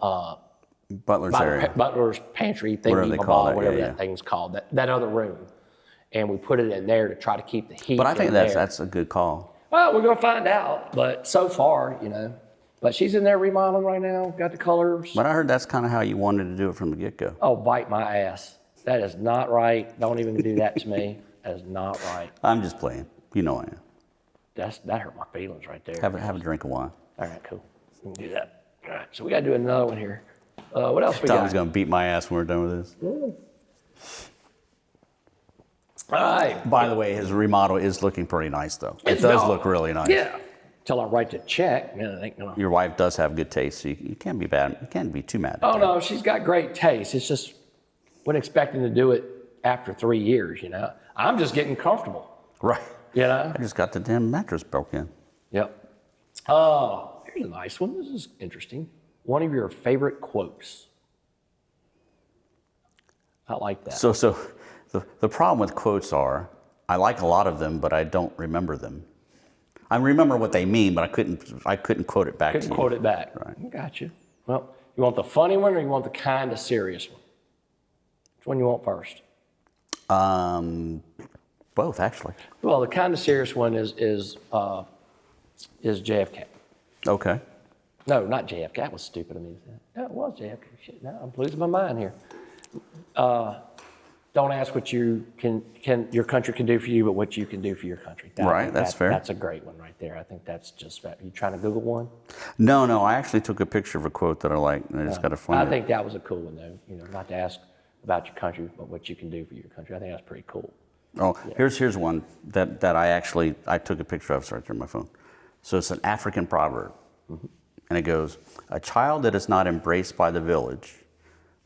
Butler's area. butler's pantry Whatever thingy, they call it, whatever yeah, that thing's called, that other room. And we put it in there to try to keep the heat. But I think in that's there. a good call. Well, we're gonna find out. But so far, But she's in there remodeling right now. Got the colors. But I heard that's kind of how you wanted to do it from the get-go. Oh, bite my ass. That is not right. Don't even do that to me. That is not right. I'm just playing. You know I am. That hurt my feelings right there. Have a drink of wine. All right, cool. We can do that. All right, so we got to do another one here. What else we Tommy's got? going to beat my ass when we're done with this. All right. By the way, his remodel is looking pretty nice, though. It It's does not- look really nice. Yeah. Till I write the check, man, I think, Your wife does have good taste, so you can't be bad. You can't be too mad. Oh, no, she's got great taste. It's just, wasn't expecting to do it after 3 years, I'm just getting comfortable, Right. I I just got the damn mattress broke in. Yep. Here's a nice one. This is interesting. One of your favorite quotes. I like that. So the problem with quotes are, I like a lot of them, but I don't remember them. I remember what they mean, but I couldn't quote it back to Couldn't you. quote it back. Right. Gotcha. Well, you want the funny one or you want the kind of serious one? Which one you want first? Both, actually. Well, the kind of serious one is JFK. Okay. No, not JFK. That was stupid of me to say. No, it was JFK. Shit, no, I'm losing my mind here. Don't ask what your country can do for you, but what you can do for your country. Right, that's fair. That's a great one right there. I think that's just fair. You trying to Google one? No, I actually took a picture of a quote that I like, and I just got to find I it. think that was a cool one, though. Not to ask about your country, but what you can do for your country. I think that's pretty cool. Oh, here's one that I took a picture of. It's right there on my phone. So it's an African proverb, and it goes, "A child that is not embraced by the village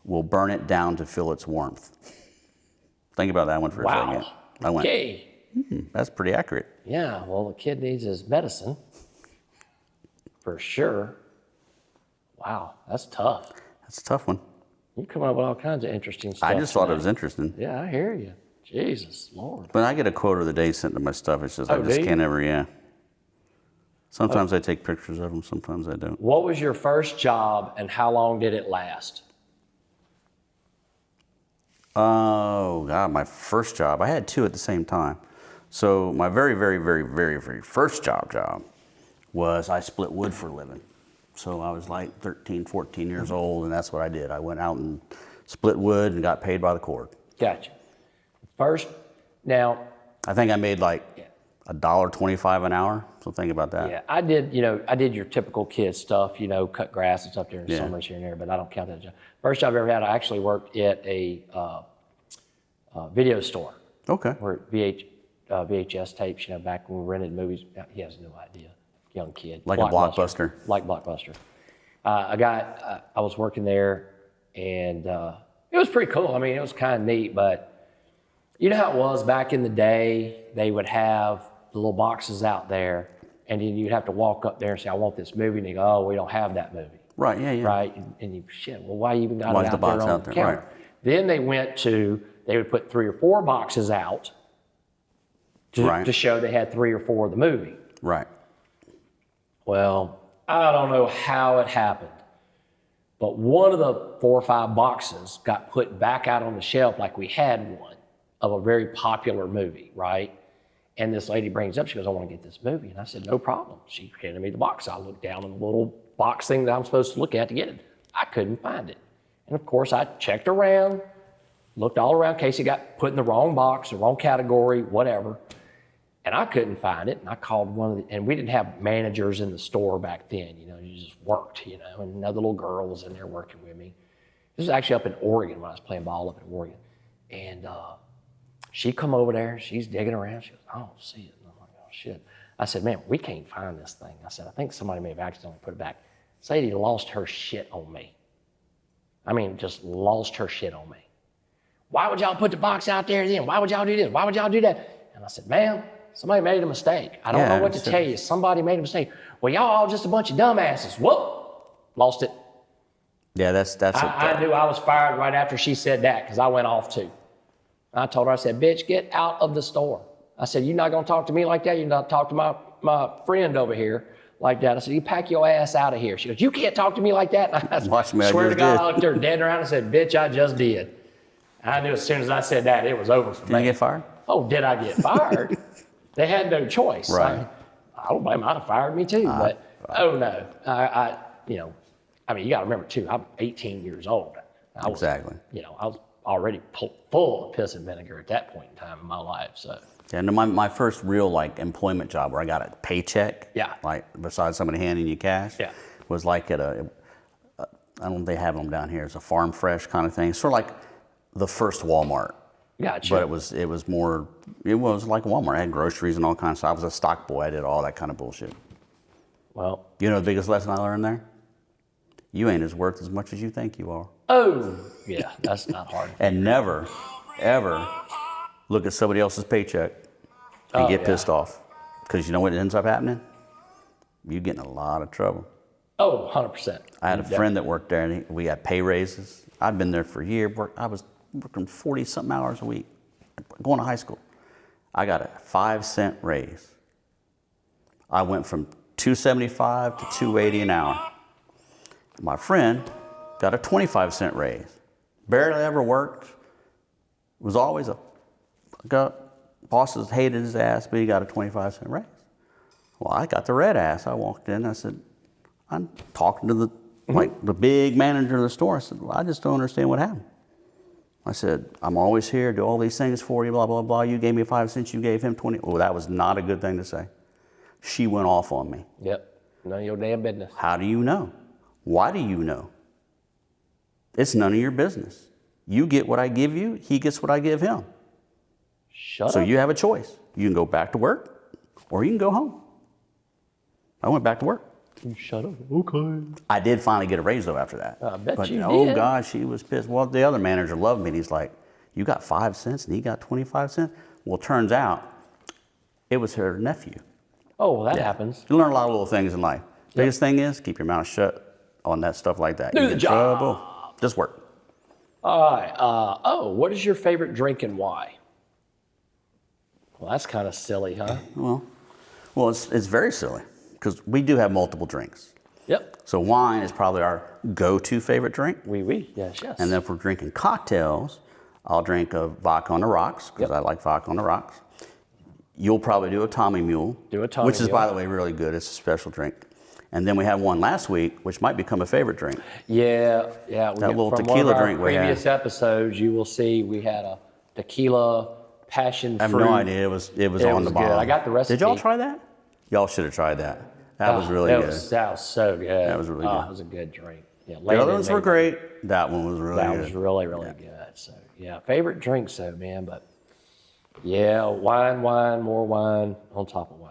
will burn it down to feel its warmth." Think about that one for a second. I went, Okay. That's pretty accurate. Yeah, well, the kid needs his medicine. For sure. Wow, that's tough. That's a tough one. You come up with all kinds of interesting stuff. I just thought it tonight. was interesting. Yeah, I hear you. Jesus, Lord. When I get a quote of the day sent to my stuff, it's just I Oh, just do you? can't ever, yeah. Sometimes I take pictures of them, sometimes I don't. What was your first job and how long did it last? Oh, God, my first job. I had 2 at the same time. So my very, very, very, very, very first job was I split wood for a living. So I was like 13, 14 years old, and that's what I did. I went out and split wood and got paid by the cord. Gotcha. First, now, I think I made like $1.25 an hour. So think about that. Yeah, I did your typical kid stuff, cut grass and stuff during the Yeah. summers here and there, but I don't count that job. First job I ever had, I actually worked at a video store Okay. where VHS tapes, back when we rented movies. He has no idea, young kid. Like a Blockbuster. Like Blockbuster. I was working there, and it was pretty cool. I mean, it was kind of neat, but you know how it was back in the day? They would have the little boxes out there, and then you'd have to walk up there and say, I want this movie, and they go, oh, we don't have that movie. Right, yeah. Right? And you, well, why you even got Why it is the out box there on out the there? counter? Right. Then they would put 3 or 4 boxes out to show they had 3 or 4 of the movie. Right. Well, I don't know how it happened, but one of the 4 or 5 boxes got put back out on the shelf like we had one of a very popular movie, right? And this lady brings up, she goes, I want to get this movie. And I said, no problem. She handed me the box. I looked down in the little box thing that I'm supposed to look at to get it. I couldn't find it. And of course, I checked around, looked all around in case it got put in the wrong box, the wrong category, whatever. And I couldn't find it. And I called one of the, and we didn't have managers in the store back then, you just worked, and another little girl was in there working with me. This was actually up in Oregon when I was playing ball up in Oregon. And she come over there, she's digging around. She goes, I don't see it. And I'm like, oh shit. I said, man, we can't find this thing. I said, I think somebody may have accidentally put it back. Sadie lost her shit on me. I mean, just lost her shit on me. Why would y'all put the box out there then? Why would y'all do this? Why would y'all do that? And I said, ma'am, somebody made a mistake. I don't know what to tell you. Somebody made a mistake. Well, y'all all just a bunch of dumbasses. Whoop, lost it. Yeah, that's I knew I was fired right after she said that because I went off too. I told her, I said, bitch, get out of the store. I said, you're not going to talk to me like that. You're not talk to my friend over here like that. I said, you pack your ass out of here. She goes, you can't talk to me like that. And I Watch me, I swear to just God, did. I looked her dead around and said, bitch, I just did. And I knew as soon as I said that, it was over for me. Did you get fired? Oh, did I get fired? They had no choice. Right. I don't blame them. I'd have fired me too. But, oh no. I mean, you got to remember too, I'm 18 years old. Exactly. I was already full of piss and vinegar at that point in time in my life. So. Yeah, no, my first real employment job where I got a paycheck. Yeah. Besides somebody handing you cash. Yeah. Was like at I don't know if they have them down here. It's a farm fresh kind of thing. Sort of like the first Walmart. Gotcha. But it was like Walmart. I had groceries and all kinds of stuff. I was a stock boy. I did all that kind of bullshit. Well. You know the biggest lesson I learned there? You ain't as worth as much as you think you are. Oh, yeah, that's not hard. And never, ever look at somebody else's paycheck and get pissed off. Because you know what ends up happening? You get in a lot of trouble. Oh, 100%. I had a friend that worked there, and we got pay raises. I'd been there for a year. I was working 40-something hours a week, going to high school. I got a 5-cent raise. I went from $2.75 to $2.80 an hour. My friend got a 25-cent raise. Barely ever worked. Was always bosses hated his ass, but he got a 25-cent raise. Well, I got the red ass. I walked in. I said, I'm talking to the big manager of the store. I said, well, I just don't understand what happened. I said, I'm always here, do all these things for you, blah, blah, blah. You gave me 5 cents, you gave him 20. Oh, that was not a good thing to say. She went off on me. Yep. None of your damn business. How do you know? Why do you know? It's none of your business. You get what I give you, he gets what I give him. Shut up. So you have a choice. You can go back to work or you can go home. I went back to work. You shut up. Okay. I did finally get a raise though after that. I bet but, you oh did. God, she was pissed. Well, the other manager loved me and he's like, you got 5 cents and he got 25 cents? Well, turns out it was her nephew. Oh, well, that happens. You learn a lot of little things in life. Biggest thing is keep your mouth shut on that stuff like that. Do You the get in job. trouble, just work. All right. What is your favorite drink and why? Well, that's kind of silly, huh? Well, it's very silly because we do have multiple drinks. Yep. So wine is probably our go-to favorite drink. Oui. Yes. And then if we're drinking cocktails, I'll drink a vodka on the rocks because I like vodka on the rocks. You'll probably do a Tommy Mule. Which is, by the way, really good. It's a special drink. And then we had one last week, which might become a favorite drink. Yeah. That little from tequila one of our drink we had. previous episodes, you will see we had a tequila passion I have fruit. no idea. It was It on was the good. bottom. I got the recipe. Did y'all try that? Y'all should have tried that. That was really that good. that was so good. That was really good. It was a good drink. Yeah, The other ones were great. That one was really That good. was really, really good. So, yeah, favorite drinks though, man. But yeah, wine, more wine on top of wine.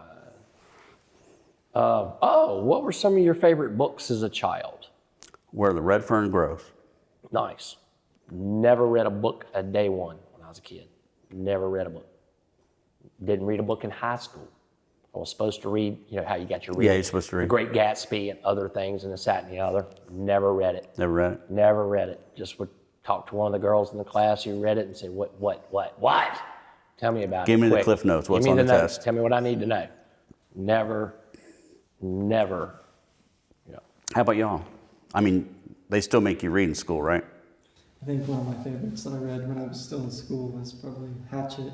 What were some of your favorite books as a child? Where the red fern grows. Nice. Never read a book a day one when I was a kid. Never read a book. Didn't read a book in high school. I was supposed to read, you know how you got your read. Yeah, you're supposed to read. The Great Gatsby and other things and this, that, and the other. Never read it. Never read it. Never read it. Just would talk to one of the girls in the class who read it and say, what? Tell me about it. Give me the quick. cliff notes. What's Give me on the notes. test? Tell me what I need to know. Never. Yeah. How about y'all? I mean, they still make you read in school, right? I think one of my favorites that I read when I was still in school was probably Hatchet.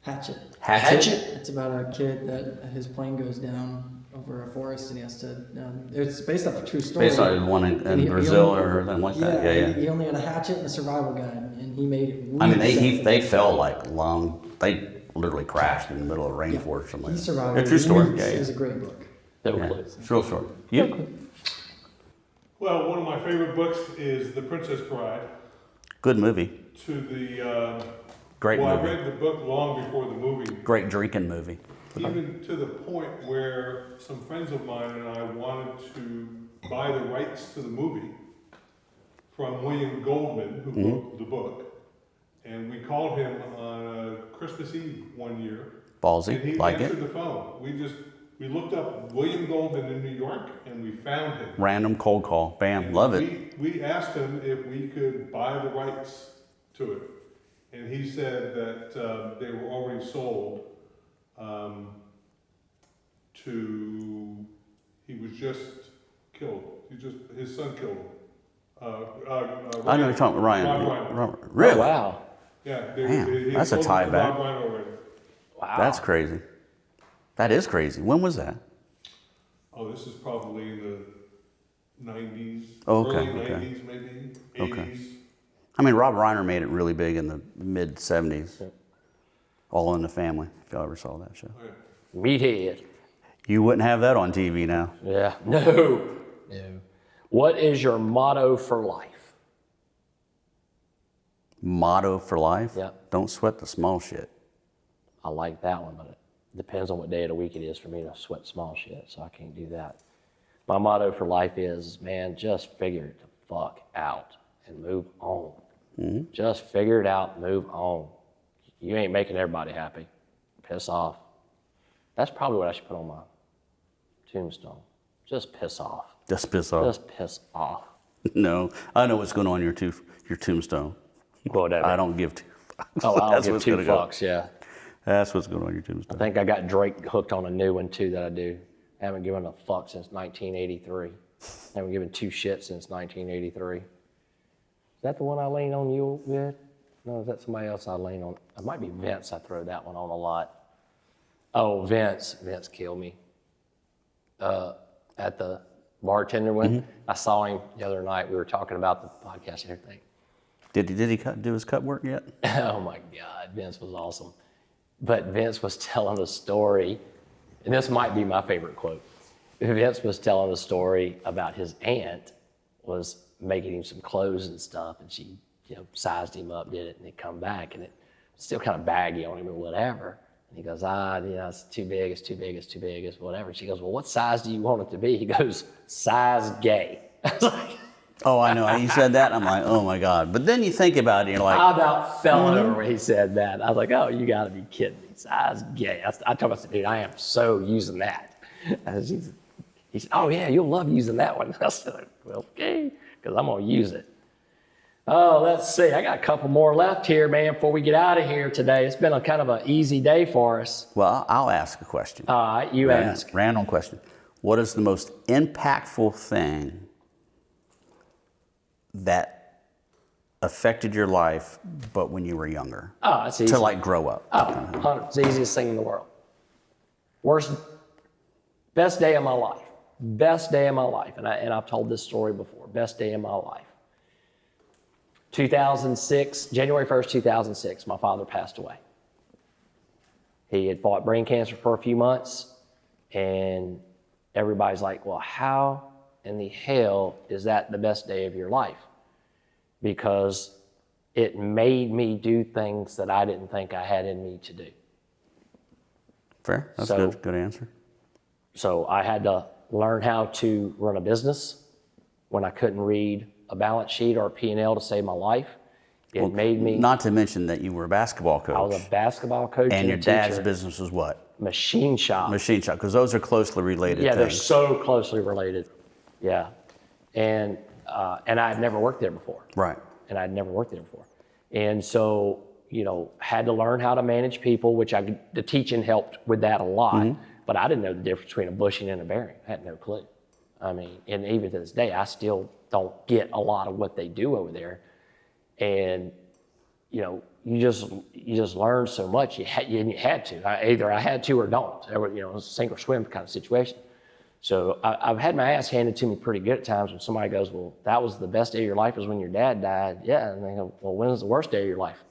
It's about a kid that his plane goes down over a forest and he has to. It's based off a true story. Based on one in And he Brazil only- or something like that. Yeah. He only had a hatchet and a survival guide, and he made it. I mean, really they safe. fell like long. They literally crashed in the middle of a rainforest or something He like that. survived. Yeah, true story. It was a great book. No Yeah. clue. It's real story. You? Well, one of my favorite books is The Princess Bride. Good movie. To the Great well, movie. I read the book long before the movie. Great drinking movie. Even to the point where some friends of mine and I wanted to buy the rights to the movie from William Goldman, who wrote the book. And we called him on Christmas Eve one year. Ballsy. And he Like answered it. the phone. We looked up William Goldman in New York and we found him. Random cold call. Bam. And Love it. We asked him if we could buy the rights to it. And he said that they were already sold he was just killed. His son killed him. I know you're talking about Ryan. Rob Reiner. Really? Oh, wow. Yeah, Damn, he that's a sold tie him to back. Rob Reiner already. Wow. That's crazy. That is crazy. When was that? Oh, this is probably in the 90s, Oh, okay, early okay. 90s maybe, 80s. Okay. I mean, Rob Reiner made it really big in the mid 70s. All in the Family, if y'all ever saw that show. Oh, yeah. Meathead. You wouldn't have that on TV now. Yeah. No. What is your motto for life? Motto for life? Yeah. Don't sweat the small shit. I like that one, but it depends on what day of the week it is for me to sweat small shit, so I can't do that. My motto for life is, man, just figure it the fuck out and move on. Mm-hmm. Just figure it out, move on. You ain't making everybody happy. Piss off. That's probably what I should put on my tombstone. Just piss off. Just piss off. Just piss off. No, I know what's going on your tombstone. Whatever. I don't give two fucks. Oh, I don't That's give what's two gonna go. fucks, yeah. That's what's going on your I tombstone. think I got Drake hooked on a new one too that I do. I haven't given a fuck since 1983. I haven't given two shits since 1983. Is that the one I lean on you with? No, is that somebody else I lean on? It might be Vince. I throw that one on a lot. Oh, Vince. Vince killed me. At the bartender one. I saw him the other night. We were talking about the podcast and everything. Did he do his cut work yet? Oh my God, Vince was awesome. But Vince was telling a story, and this might be my favorite quote. Vince was telling a story about his aunt was making him some clothes and stuff, and she, sized him up, did it, and it come back, and it was still kind of baggy on him or whatever. And he goes, it's too big, it's too big, it's too big, it's whatever. She goes, well, what size do you want it to be? He goes, size gay. I was like, Oh, I know. He said that. I'm like, oh my God. But then you think about it, and you're like, I about fell over when he said that. I was like, oh, you gotta be kidding me. Size gay. I told myself, dude, I am so using that. He said, oh yeah, you'll love using that one. I said, well, okay, because I'm gonna use it. Oh, let's see. I got a couple more left here, man, before we get out of here today. It's been a kind of an easy day for us. well, I'll ask a question. All right, you ask. Random question. What is the most impactful thing that affected your life, but when you were younger? Oh, it's easy. To like grow up. Oh, it's the easiest thing in the world. Best day of my life. Best day of my life. And I've told this story before. Best day of my life. 2006, January 1st, 2006, my father passed away. He had fought brain cancer for a few months, and everybody's like, well, how in the hell is that the best day of your life? Because it made me do things that I didn't think I had in me to do. Fair. That's So- good answer. So I had to learn how to run a business when I couldn't read a balance sheet or a P&L to save my life. It made me, Not to mention that you were a basketball coach. I was a basketball coach and and your a dad's teacher. business was what? Machine shop. Machine shop, because those are closely related Yeah, they're things. so closely related. Yeah. And I had never worked there before. Right. And so, had to learn how to manage people, which the teaching helped with that a lot. Mm-hmm. But I didn't know the difference between a bushing and a bearing. I had no clue. I mean, and even to this day, I still don't get a lot of what they do over there. And, you just learn so much. You had to. Either I had to or don't. It was a sink or swim kind of situation. So I've had my ass handed to me pretty good at times when somebody goes, well, that was the best day of your life was when your dad died. Yeah. And they go, well, when was the worst day of your life?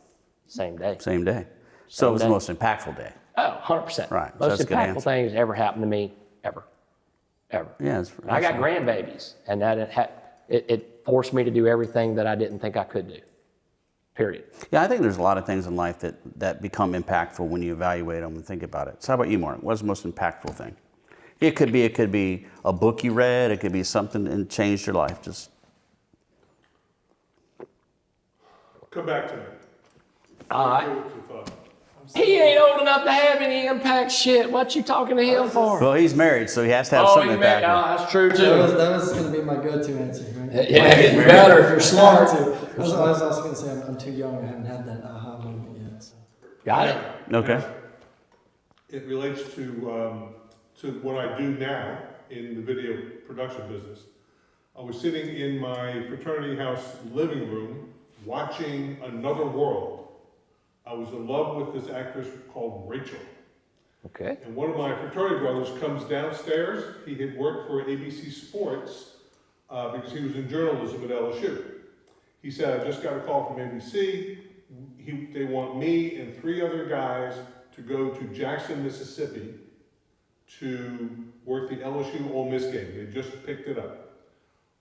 Same day. Same day. So it was the day. most impactful day. Oh, 100%. Right, so Most that's a good impactful answer. things ever happened to me, ever. Yeah. I got grandbabies, and it forced me to do everything that I didn't think I could do, period. Yeah, I think there's a lot of things in life that become impactful when you evaluate them and think about it. So how about you, Mark? What's the most impactful thing? It could be a book you read. It could be something that changed your life. Just Come back to me. All right. What you thought. He ain't old enough to have any impact shit. What you talking to him for? well, he's married, so he has to have something he meant, impactful. that's true That too. was going to be my go-to answer, right? Yeah, it's better if you're smart. I was also going to say I'm too young. I haven't had that aha moment yet. So. Got it. Okay. It relates to what I do now in the video production business. I was sitting in my fraternity house living room watching Another World. I was in love with this actress called Rachel. Okay. And one of my fraternity brothers comes downstairs. He had worked for ABC Sports because he was in journalism at LSU. He said, I just got a call from ABC. They want me and 3 other guys to go to Jackson, Mississippi to work the LSU Ole Miss game. They just picked it up.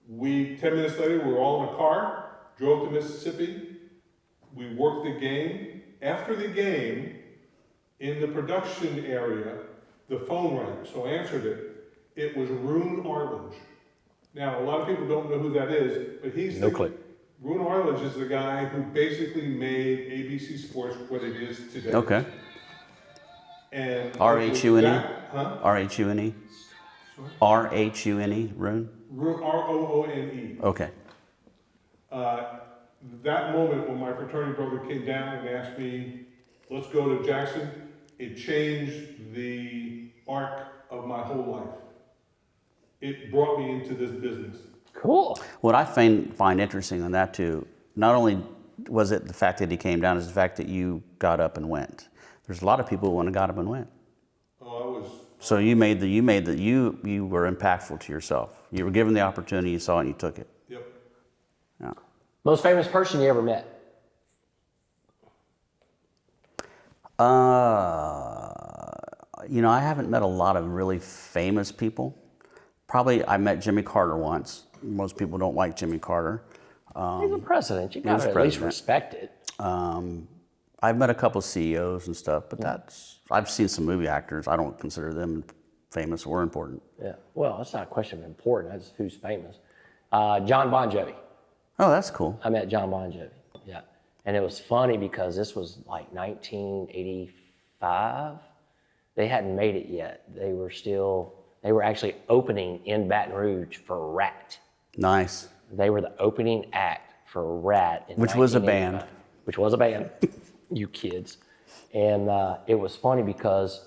10 minutes later, we were all in a car, drove to Mississippi. We worked the game. After the game, in the production area, the phone rang, so I answered it. It was Roone Arledge. Now, a lot of people don't know who that is, but he's No clue. Roone Arledge is the guy who basically made ABC Sports what it is today. Okay. And R-H-U-N-E? Huh? R-H-U-N-E? Sorry? R-H-U-N-E, Rune? R-O-O-N-E. Okay. That moment when my fraternity brother came down and asked me, let's go to Jackson, it changed the arc of my whole life. It brought me into this business. Cool. What I find interesting on that too, not only was it the fact that he came down, is the fact that you got up and went. There's a lot of people who wouldn't have got up and went. Oh, I was. So you were impactful to yourself. You were given the opportunity, you saw it, and you took it. Yep. Yeah. Most famous person you ever met? I haven't met a lot of really famous people. Probably I met Jimmy Carter once. Most people don't like Jimmy Carter. He's a president. You he was got to at least president. respect it. I've met a couple CEOs and stuff, but I've seen some movie actors. I don't consider them famous or important. Yeah. Well, it's not a question of important. That's who's famous. John Bon Jovi. Oh, that's cool. I met John Bon Jovi. Yeah. And it was funny because this was like 1985. They hadn't made it yet. They were actually opening in Baton Rouge for Rat. Nice. They were the opening act for Rat. Which was a 1985. band. Which was a band. You kids. And it was funny because,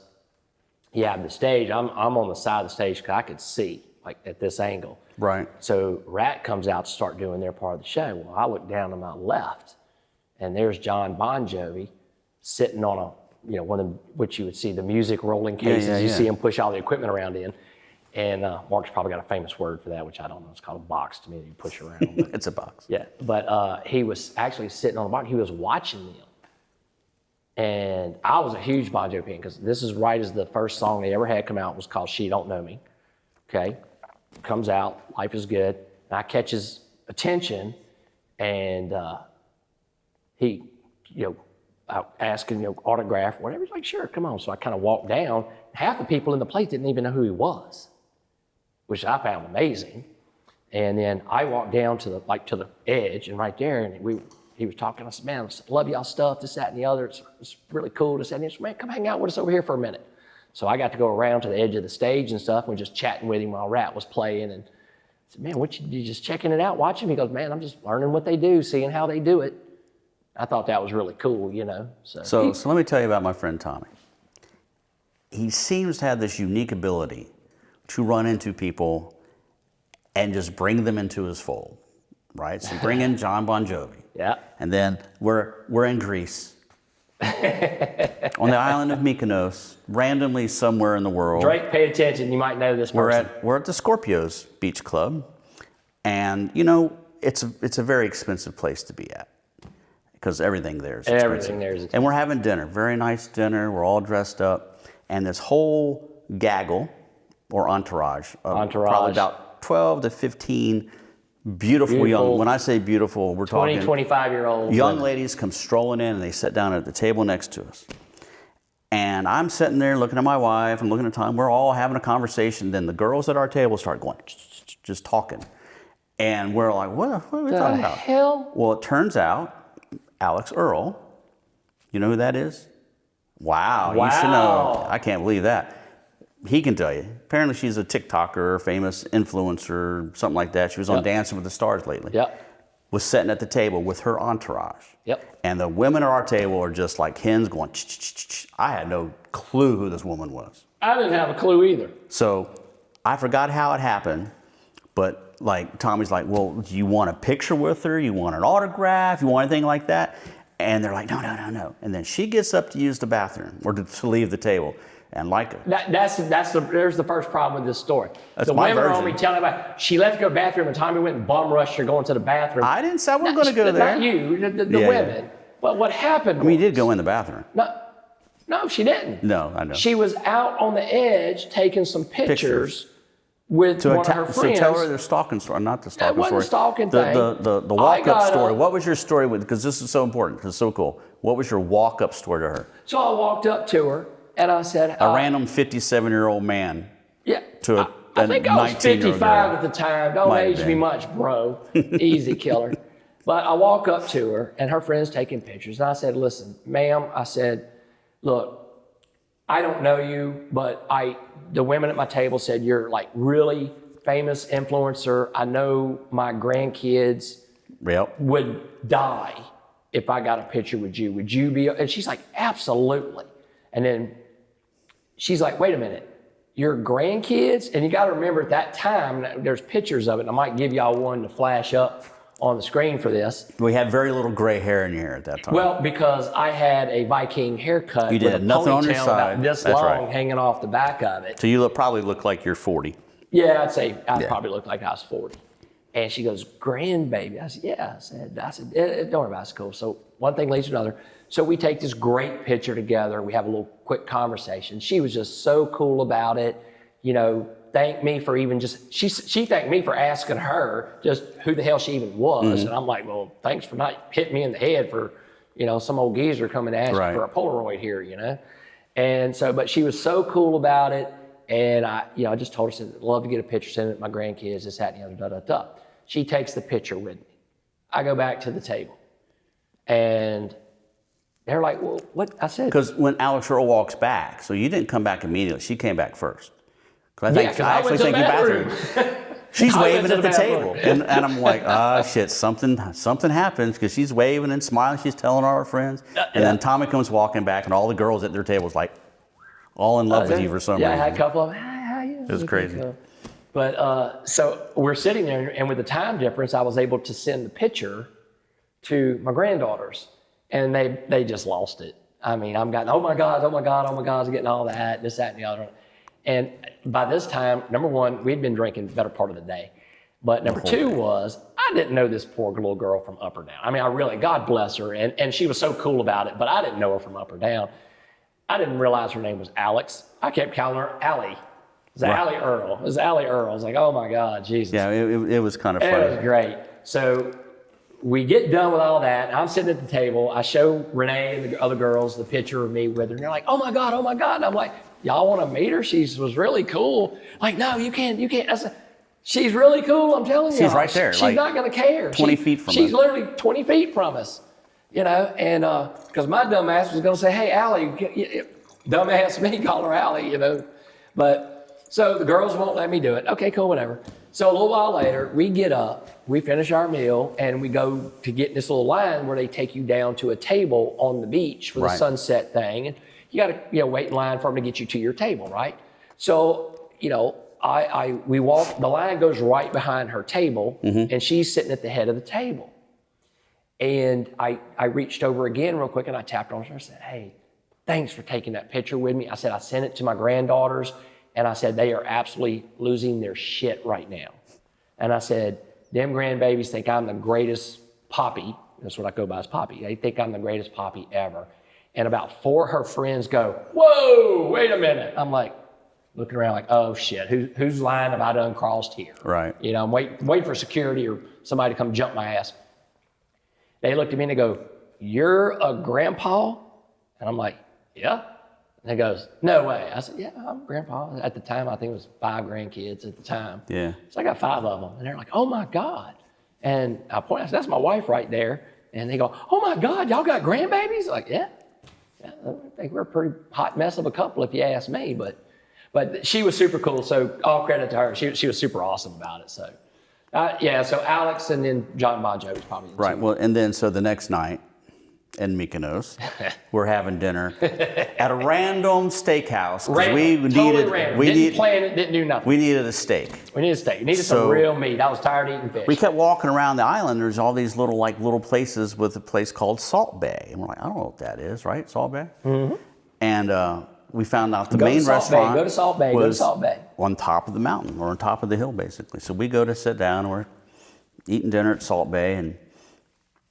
the stage, I'm on the side of the stage because I could see, like at this angle. Right. So Rat comes out to start doing their part of the show. Well, I look down to my left, and there's John Bon Jovi sitting on one of them, which you would see the music rolling cases. You see him push all the equipment around in. And Mark's probably got a famous word for that, which I don't know. It's called a box to me that you push around. But, It's a box. yeah, but he was actually sitting on the box. He was watching them. And I was a huge Bon Jovi fan because this is right as the first song they ever had come out was called She Don't Know Me. Okay, comes out, Life is Good. And I catch his attention, and he, asking, autograph, whatever. He's like, sure, come on. So I kind of walked down. Half the people in the place didn't even know who he was, which I found amazing. And then I walked down to the edge, and right there, and he was talking. I said, man, I love y'all stuff, this, that, and the other. It's really cool. This, that, and the other. Man, come hang out with us over here for a minute. So I got to go around to the edge of the stage and stuff, and just chatting with him while Rat was playing. And I said, man, you just checking it out, watching? He goes, man, I'm just learning what they do, seeing how they do it. I thought that was really cool, So let me tell you about my friend Tommy. He seems to have this unique ability to run into people and just bring them into his fold, right? So bring in John Bon Jovi. Yeah. And then we're in Greece, on the island of Mykonos, randomly somewhere in the world. Drake, pay attention. You might know this person. We're at the Scorpios Beach Club, and it's a very expensive place to be at because everything there is expensive. Everything there is expensive. And we're having dinner, very nice dinner. We're all dressed up, and this whole gaggle or entourage, probably about 12 to 15 beautiful young. When I say beautiful, we're 20, talking 25-year-old young women. ladies come strolling in, and they sit down at the table next to us. And I'm sitting there looking at my wife and looking at Tom. We're all having a conversation. Then the girls at our table start going, just talking. And we're like, what are we talking about? Hell? Well, it turns out Alex Earl, you know who that is? Wow, you should know. I can't believe that. He can tell you. Apparently she's a TikToker, famous influencer, something like that. She was on Dancing with the Stars lately. Yep. Was sitting at the table with her entourage. Yep. And the women at our table are just like hens going, ch-ch-ch-ch. I had no clue who this woman was. I didn't have a clue either. So I forgot how it happened, but Tommy's like, well, do you want a picture with her? You want an autograph? You want anything like that? And they're like, no. And then she gets up to use the bathroom or to leave the table. And there's the first problem with this story. That's the my women are version. on me telling about she left to go to the bathroom and Tommy went and bum rushed her going to the bathroom. I didn't say I wasn't going to go there. Not you, the women. Yeah. But what happened? He did go in the bathroom. No, she didn't. No, I know. She was out on the edge taking some pictures. With one of her friends. So tell her the stalking story, not the stalking story. It wasn't a stalking thing. The walk-up story. What was your story with? Because this is so important. It's so cool. What was your walk-up story to her? So I walked up to her and I said, a random 57-year-old man. Yeah. To I think I was 55 at the time. Don't age me much, bro. Easy killer. But I walk up to her and her friend's taking pictures. And I said, listen, ma'am, I said, look, I don't know you, but the women at my table said you're like really famous influencer. I know my grandkids would die if I got a picture with you. Would you be? And she's like, absolutely. And then she's like, wait a minute, your grandkids? And you got to remember at that time, there's pictures of it. And I might give y'all one to flash up on the screen for this. We had very little gray hair in your hair at that time. Well, because I had a Viking haircut. You did. With a Nothing on your ponytail side. about this That's long right. hanging off the back of it. So you probably look like you're 40. Yeah, I'd say I probably looked like I was 40. And she goes, grandbaby. I said, yeah. I said, don't worry about it. It's cool. So one thing leads to another. So we take this great picture together. We have a little quick conversation. She was just so cool about it. Thanked me for even she thanked me for asking her just who the hell she even was. Mm-hmm. And I'm like, well, thanks for not hitting me in the head for, some old geezer coming to ask for a Polaroid here, And so, but she was so cool about it. And I just told her, I said, I'd love to get a picture, send it to my grandkids, this, that, and the other, She takes the picture with me. I go back to the table. And they're like, well, what? I said. Because when Alex Earl walks back, so you didn't come back immediately. She came back first. I actually think your bathroom. She's waving at the table. And I'm like, shit, something happens because she's waving and smiling. She's telling all her friends. And then Tommy comes walking back and all the girls at their tables like all in love with you for some reason. Yeah, I had a couple of them. How you? It was crazy. But so we're sitting there, and with the time difference, I was able to send the picture to my granddaughters, and they just lost it. I mean, I'm getting, oh my God, I'm getting all that, this, that, and the other. And by this time, number one, we'd been drinking the better part of the day. But number two was, I didn't know this poor little girl from up or down. I mean, I really, God bless her. And she was so cool about it, but I didn't know her from up or down. I didn't realize her name was Alex. I kept calling her Allie. It was Allie Earl. It was Allie Earl. I was like, oh my God, Jesus. Yeah, it was kind of funny. It was great. So we get done with all that. I'm sitting at the table. I show Renee and the other girls the picture of me with her. And they're like, oh my God, oh my God. And I'm like, y'all want to meet her? She was really cool. Like, no, you can't. I said, she's really cool, I'm telling you. She's right there. She's like not going to care. 20 feet from us. She's literally 20 feet from us, you know, and because my dumbass was going to say, hey, Allie, dumbass me, call her Allie, you know. But so the girls won't let me do it. Okay, cool, whatever. So a little while later, we get up, we finish our meal, and we go to get in this little line where they take you down to a table on the beach for the sunset thing. And you got to, wait in line for them to get you to your table, right? So, we walk, the line goes right behind her table, and she's sitting at the head of the table. And I reached over again real quick and I tapped on her and said, hey, thanks for taking that picture with me. I said, I sent it to my granddaughters and I said, they are absolutely losing their shit right now. And I said, them grandbabies think I'm the greatest poppy. That's what I go by as Poppy. They think I'm the greatest poppy ever. And about 4 of her friends go, whoa, wait a minute. I'm like, looking around like, oh shit, whose line have I done crossed here? Right. I'm waiting for security or somebody to come jump my ass. They looked at me and they go, you're a grandpa? And I'm like, yeah. And he goes, no way. I said, yeah, I'm grandpa. At the time, I think it was 5 grandkids at the time. Yeah. So I got 5 of them. And they're like, oh my God. And I said, that's my wife right there. And they go, oh my God, y'all got grandbabies? Like, yeah. I think we're a pretty hot mess of a couple if you ask me, but she was super cool, so all credit to her. She was super awesome about it. So, so Alex and then John Bon Jovi's probably the Right. two. Well, and then so the next night in Mykonos, we're having dinner at a random steakhouse. Totally random. Didn't plan it, didn't do nothing. We needed a steak. We needed a steak. We needed some real meat. I was tired of eating fish. We kept walking around the island. There's all these little places with a place called Salt Bay. And we're like, I don't know what that is, right? Salt Bay? Mm-hmm. And we found out the main restaurant Go to Salt Bay. was on top of the mountain or on top of the hill, basically. So we go to sit down and we're eating dinner at Salt Bay. And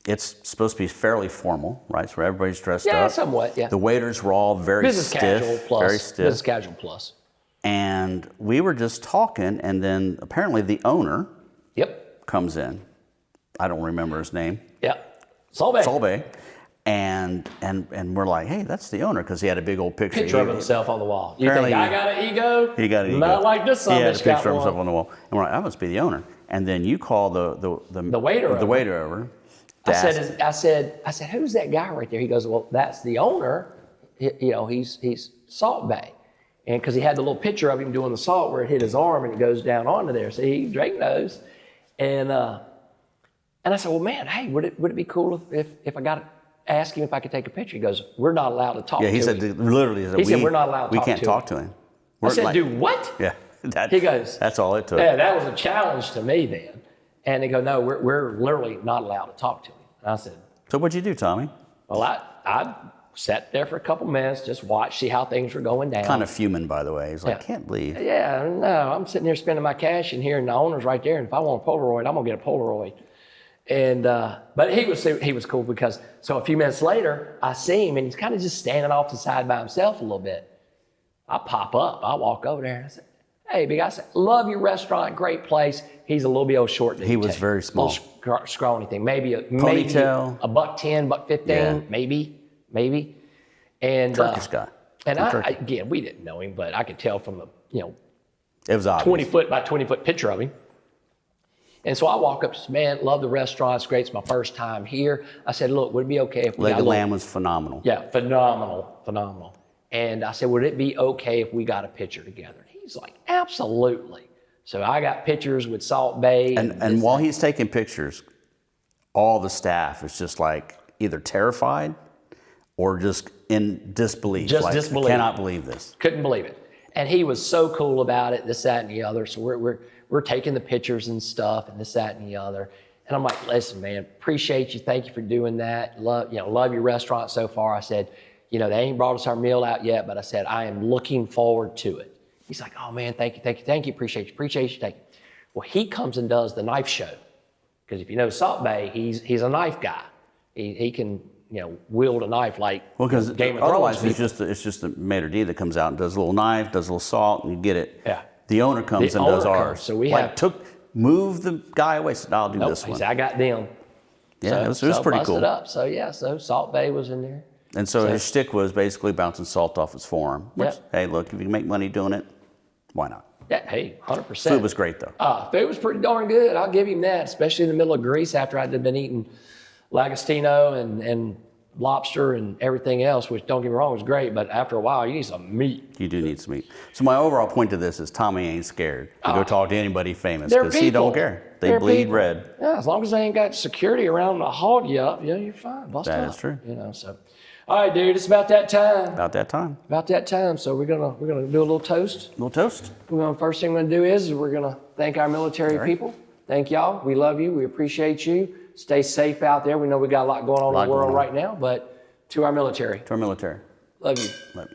it's supposed to be fairly formal, right? So everybody's dressed up. Yeah, somewhat, yeah. The waiters were all very Business stiff. Casual plus. Very stiff. Business casual plus. And we were just talking, and then apparently the owner comes in. I don't remember his name. Yep. Salt Bay. Salt Bay. And we're like, hey, that's the owner, because he had a big old picture of himself on the wall. You Apparently, think I got an ego? He got an ego. Not like this son He had a bitch picture got of himself one. on the wall. And we're like, that must be the owner. And then you call the waiter over. I said, who's that guy right there? He goes, well, that's the owner. He's Salt Bay. And because he had the little picture of him doing the salt where it hit his arm and it goes down onto there. See, Drake knows. And I said, well, man, hey, would it be cool if I got to ask him if I could take a picture? He goes, we're not allowed to talk to him. Yeah, he said, literally, he said, we're not allowed to we talk to him. can't talk to him. I said, do what? Yeah. He goes, that's all it took. Yeah, that was a challenge to me then. And they go, no, we're literally not allowed to talk to him. And I said, so what'd you do, Tommy? well, I sat there for a couple minutes, just watched, see how things were going down. Kind of fuming, by the way. He's like, can't believe. Yeah, no, I'm sitting there spending my cash in here and the owner's right there. And if I want a Polaroid, I'm going to get a Polaroid. And, but he was cool because, so a few minutes later, I see him and he's kind of just standing off the side by himself a little bit. I pop up, I walk over there and I said, hey, big guy, I said, love your restaurant, great place. He's a little bit old short. He was very small. Little scrawny thing, maybe Ponytail. a $1.10, $1.15, maybe. And Turkish guy. And again, we didn't know him, but I could tell from the, it was obvious. 20 foot by 20 foot picture of him. And so I walk up to this man, love the restaurant, it's great, it's my first time here. I said, look, would it be okay if we Leg of lamb was phenomenal. Yeah, phenomenal. And I said, would it be okay if we got a picture together? He's like, absolutely. So I got pictures with Salt Bay. And while he's taking pictures, all the staff is just like either terrified or just in disbelief. Just like, disbelief. Cannot believe this. Couldn't believe it. And he was so cool about it, this, that, and the other. So we're taking the pictures and stuff and this, that, and the other. And I'm like, listen, man, appreciate you. Thank you for doing that. Love your restaurant so far. I said, they ain't brought us our meal out yet, but I said, I am looking forward to it. He's like, oh man, thank you, appreciate you, thank you. Well, he comes and does the knife show. Because if you know Salt Bay, he's a knife guy. He can, wield a knife like because Game of otherwise Thrones. it's just a maitre d' that comes out and does a little knife, does a little salt, and you get it. Yeah. The owner comes The and does owner ours. comes, so we move the guy away. Said, I'll do Nope, this he one. said, I got them. Yeah, it was pretty busted cool. Up. So Salt Bay was in there. And so his shtick was basically bouncing salt off his forearm. Which, hey, look, if you can make money doing it, why not? Yeah, hey, 100%. Food was great though. Food was pretty darn good. I'll give him that, especially in the middle of Greece after I'd been eating Lagostino and lobster and everything else, which don't get me wrong, was great, but after a while, you need some meat. You do need some meat. So my overall point to this is Tommy ain't scared to go talk to anybody famous They're because he don't people. care. They They're bleed people. red. Yeah, as long as they ain't got security around to haul you up, you're fine. Bust That up. is true. So. All right, dude, it's about that time. About that time. About that time. So we're gonna do a little toast. Little toast. First thing we're gonna do is we're gonna thank our military people. Thank y'all. We love you. We appreciate you. Stay safe out there. We know we got a lot going on in the world right now, but to our military. To our military. Love you. Love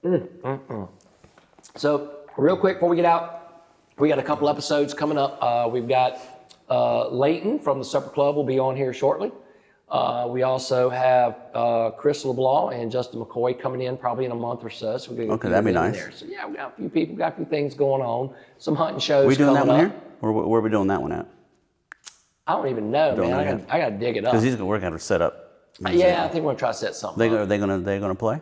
you. So real quick before we get out, we got a couple episodes coming up. We've got Leighton from the Supper Club will be on here shortly. We also have Chris LeBlanc and Justin McCoy coming in probably in a month or so. So we're Okay, that'd be nice. there. So yeah, we got a few people, got a few things going on. Some hunting shows. We doing that coming one up. here? Where are we doing that one at? I don't even know, man. I got to dig it up. Because we're going to set up. Yeah, I think we're gonna try to set something. They're gonna play.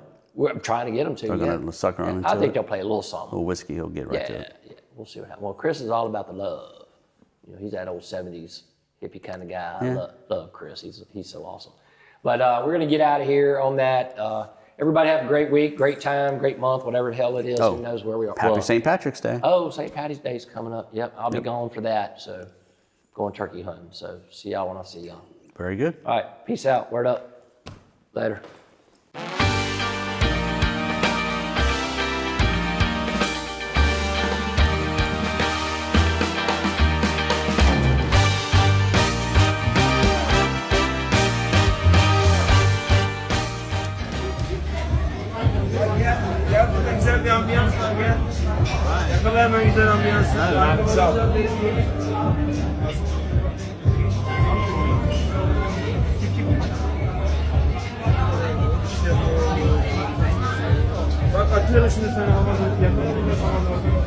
I'm trying to get them to. They're gonna sucker on into I think it. they'll play a little something. A little whiskey, he'll get right Yeah, to it. yeah. We'll see what happens. Well, Chris is all about the love. He's that old '70s hippie kind of guy. I love Chris. He's so awesome. But we're gonna get out of here on that. Everybody have a great week, great time, great month, whatever the hell it is. Who knows where we are? Happy St. Patrick's Day. Oh, St. Patty's Day is coming up. Yep, I'll be gone for that. So going turkey hunting. So see y'all when I see y'all. Very good. All right, peace out. Word up. Later. L'ambiance, regarde. Il y a quand même une ambiance. Bak atıyor şimdi sana havada.